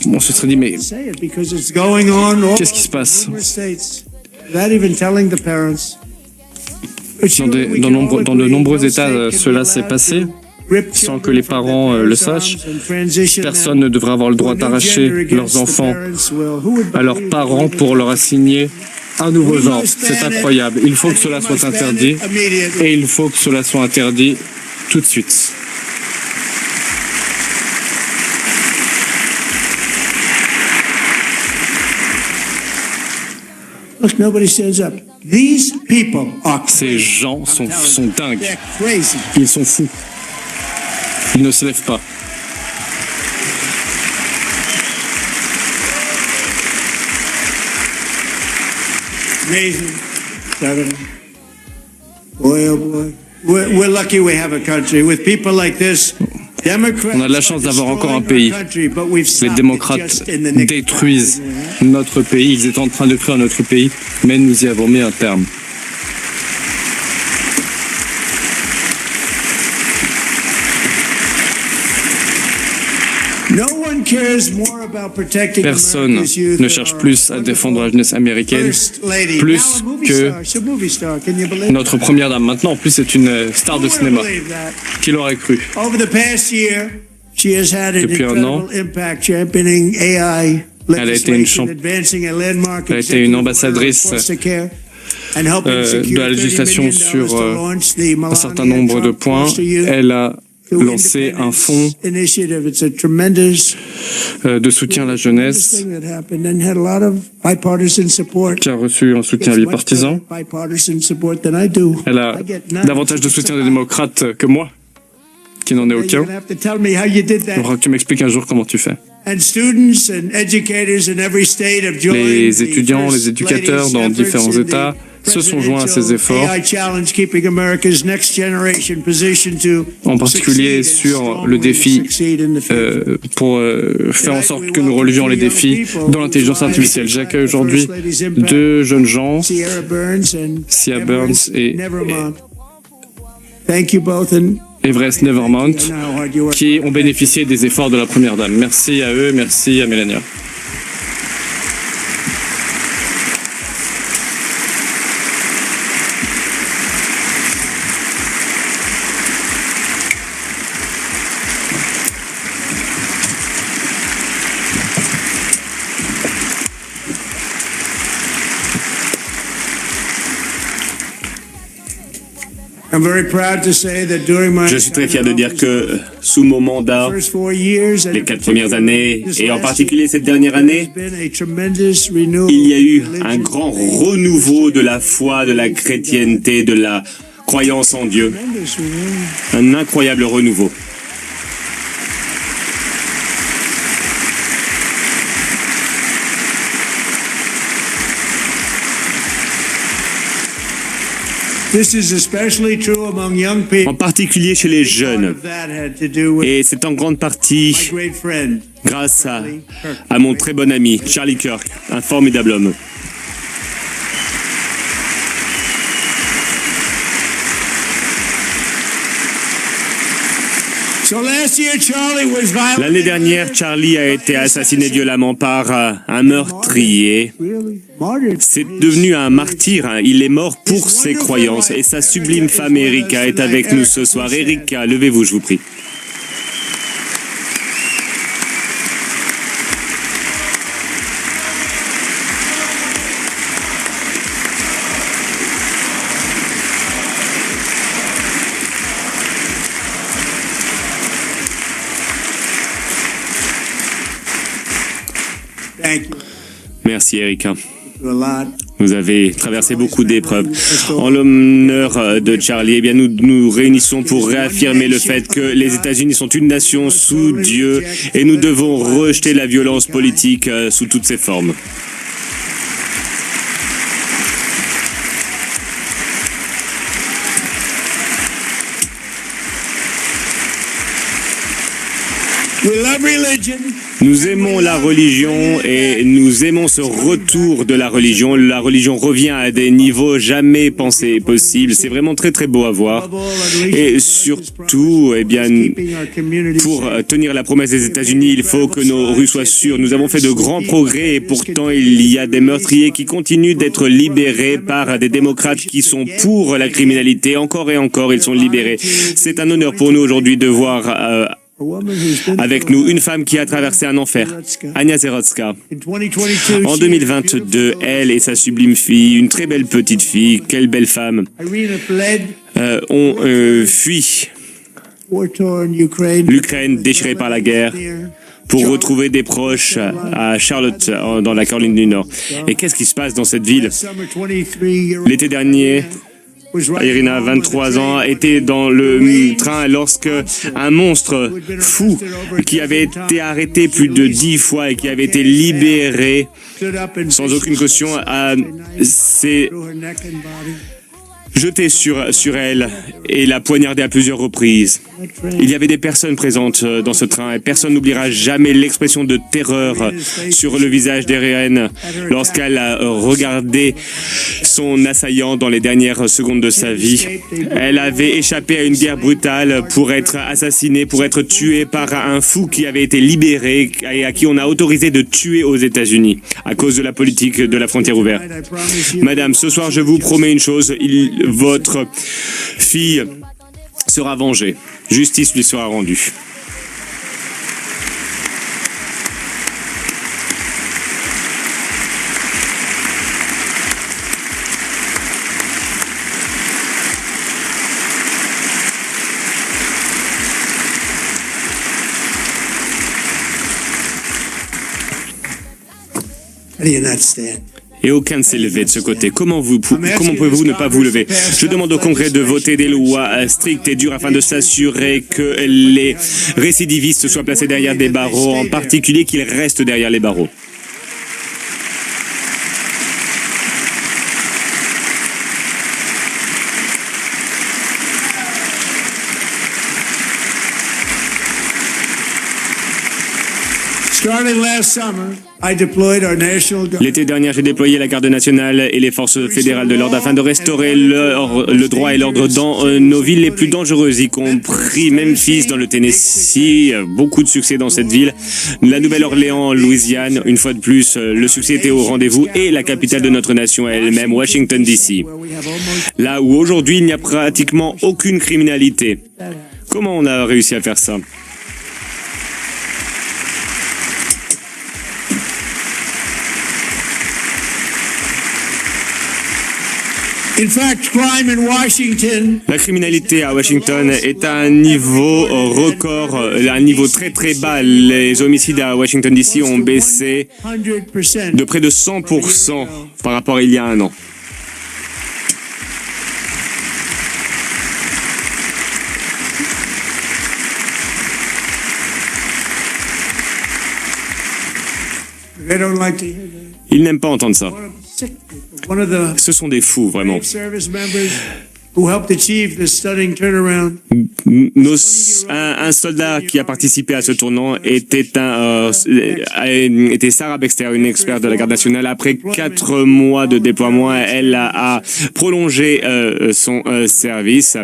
On se serait dit, mais qu'est-ce qui se passe? Dans de nombreux États, cela s'est passé sans que les parents le sachent. Personne ne devrait avoir le droit d'arracher leurs enfants à leurs parents pour leur assigner un nouveau genre. C'est incroyable. Il faut que cela soit interdit et il faut que cela soit interdit tout de suite. Ces gens sont dingues. Ils sont fous. Ils ne se lèvent pas. On a de la chance d'avoir encore un pays. Les démocrates détruisent notre pays. Ils étaient en train de détruire notre pays, mais nous y avons mis un terme. Personne ne cherche plus à défendre la jeunesse américaine plus que notre première dame. Maintenant, en plus, c'est une star de cinéma. Qui l'aurait cru? Depuis un an, elle a été une ambassadrice de la législation sur un certain nombre de points. Elle a lancé un fonds de soutien à la jeunesse qui a reçu un soutien bipartisan. Elle a davantage de soutien des démocrates que moi, qui n'en ai aucun. Il faudra que tu m'expliques un jour comment tu fais. Les étudiants, les éducateurs dans différents États se sont joints à ces efforts, en particulier sur le défi pour faire en sorte que nous relevions les défis dans l'intelligence artificielle. J'accueille aujourd'hui deux jeunes gens, Sia Burns et Everest Nevermont, qui ont bénéficié des efforts de la Première Dame. Merci à eux, merci à Melania. Je suis très fier de dire que sous mon mandat, les 4 premières années, et en particulier cette dernière année, il y a eu un grand renouveau de la foi, de la chrétienté, de la croyance en Dieu. Un incroyable renouveau. En particulier chez les jeunes. Et c'est en grande partie grâce à mon très bon ami, Charlie Kirk, un formidable homme. L'année dernière, Charlie a été assassiné violemment par un meurtrier. C'est devenu un martyr. Il est mort pour ses croyances. Et sa sublime femme Erika est avec nous ce soir. Erika, levez-vous, je vous prie. Merci, Erika. Vous avez traversé beaucoup d'épreuves. En l'honneur de Charlie, eh bien, nous nous réunissons pour réaffirmer le fait que les États-Unis sont une nation sous Dieu et nous devons rejeter la violence politique sous toutes ses formes. Nous aimons la religion et nous aimons ce retour de la religion. La religion revient à des niveaux jamais pensés possibles. C'est vraiment très très beau à voir. Et surtout, eh bien, pour tenir la promesse des États-Unis, il faut que nos rues soient sûres. Nous avons fait de grands progrès et pourtant il y a des meurtriers qui continuent d'être libérés par des démocrates qui sont pour la criminalité. Encore et encore, ils sont libérés. C'est un honneur pour nous aujourd'hui de voir avec nous une femme qui a traversé un enfer, Anya Zerotska. En 2022, elle et sa sublime fille, une très belle petite fille, quelle belle femme, ont fui l'Ukraine déchirée par la guerre pour retrouver des proches à Charlotte, dans la Caroline du Nord. Et qu'est-ce qui se passe dans cette ville? L'été dernier, Irina, 23 ans, était dans le train lorsque un monstre fou qui avait été arrêté plus de 10 fois et qui avait été libéré sans aucune caution s'est jeté sur elle et l'a poignardée à plusieurs reprises. Il y avait des personnes présentes dans ce train et personne n'oubliera jamais l'expression de terreur sur le visage d'Irina lorsqu'elle a regardé son assaillant dans les dernières secondes de sa vie. Elle avait échappé à une guerre brutale pour être assassinée, pour être tuée par un fou qui avait été libéré et à qui on a autorisé de tuer aux États-Unis à cause de la politique de la frontière ouverte. Madame, ce soir, je vous promets une chose, votre fille sera vengée. Justice lui sera rendue. Et aucun ne s'est levé de ce côté. Comment pouvez-vous ne pas vous lever? Je demande au Congrès de voter des lois strictes et dures afin de s'assurer que les récidivistes soient placés derrière des barreaux, en particulier qu'ils restent derrière les barreaux. L'été dernier, j'ai déployé la garde nationale et les forces fédérales de l'ordre afin de restaurer le droit et l'ordre dans nos villes les plus dangereuses, y compris Memphis dans le Tennessee. Beaucoup de succès dans cette ville. La Nouvelle-Orléans, Louisiane, une fois de plus, le succès était au rendez-vous, et la capitale de notre nation elle-même, Washington DC. Là où aujourd'hui, il n'y a pratiquement aucune criminalité. Comment on a réussi à faire ça? La criminalité à Washington est à un niveau record, à un niveau très très bas. Les homicides à Washington DC ont baissé de près de 100% par rapport à il y a un an. Ils n'aiment pas entendre ça. Ce sont des fous, vraiment. Un soldat qui a participé à ce tournant était Sarah Baxter, une experte de la garde nationale. Après 4 mois de déploiement, elle a prolongé son service.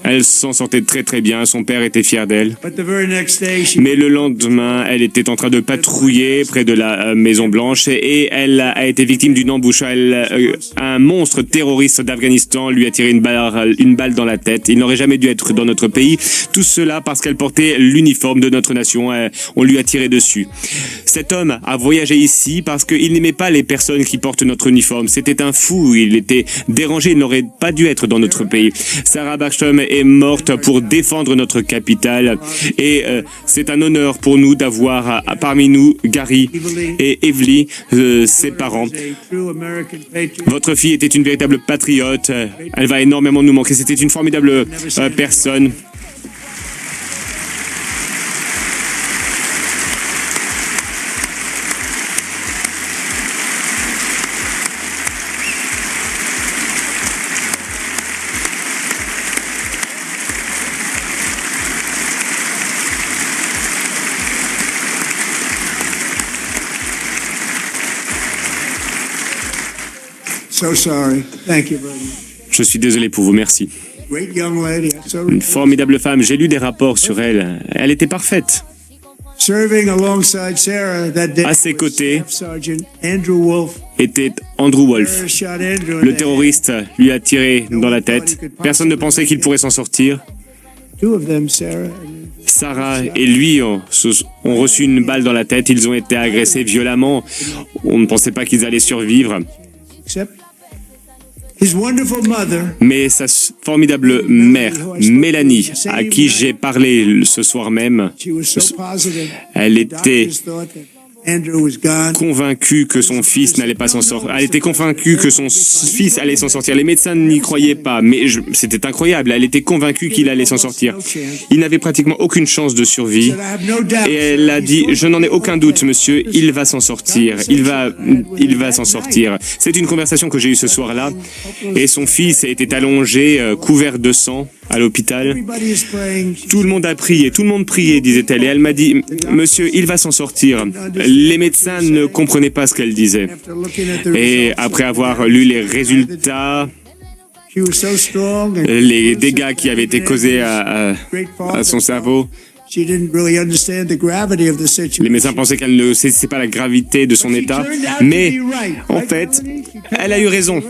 Elle s'en sortait très très bien, son père était fier d'elle. Mais le lendemain, elle était en train de patrouiller près de la Maison Blanche et elle a été victime d'une embouchure. Un monstre terroriste d'Afghanistan lui a tiré une balle dans la tête. Il n'aurait jamais dû être dans notre pays. Tout cela parce qu'elle portait l'uniforme de notre nation. On lui a tiré dessus. Cet homme a voyagé ici parce qu'il n'aimait pas les personnes qui portent notre uniforme. C'était un fou, il était dérangé, il n'aurait pas dû être dans notre pays. Ça Sarah Backstrom est morte pour défendre notre capitale et c'est un honneur pour nous d'avoir parmi nous Gary et Evely, ses parents. Votre fille était une véritable patriote. Elle va énormément nous manquer. C'était une formidable personne. So sorry. Thank you very much. Je suis désolé pour vous, merci. Great young lady. Une formidable femme, j'ai lu des rapports sur elle. Elle était parfaite. Serving alongside Sarah that day À ses côtés was Staff Sergeant Andrew Wolf. était Andrew Wolf. Shot Andrew in Le the terroriste lui a tiré dans la tête. Personne ne pensait qu'il pourrait s'en sortir. head. Two of them, Sarah. Sarah et lui ont reçu une balle dans la tête. Ils ont été agressés violemment. On ne pensait pas qu'ils allaient survivre. Except his wonderful mother. Mais sa formidable mère, Mélanie, à qui j'ai parlé ce soir même, She was so positive. elle était Doctors thought that Andrew was gone. convaincue que son fils n'allait pas s'en sortir. Elle était convaincue que son fils allait s'en sortir. Les médecins n'y croyaient pas, mais c'était incroyable. Elle était convaincue qu'il allait s'en sortir. Il n'avait pratiquement aucune chance de survie. I have no doubt. Et elle a dit, je n'en ai aucun doute, monsieur, il va s'en sortir. Il va s'en sortir. C'est une conversation que j'ai eue ce soir-là. Et son fils était allongé, couvert de sang, à l'hôpital. Everybody is praying. Tout le monde a prié, tout le monde priait, disait-elle. Et elle m'a dit, monsieur, il va s'en sortir. Les médecins ne comprenaient pas ce qu'elle disait. After looking at the Et results, après avoir lu les résultats, she was so strong and les dégâts qui avaient été causés à son cerveau, she didn't really understand the gravity of the situation. les médecins pensaient qu'elle ne saisissait pas la gravité de son état. Mais en fait, elle a eu raison.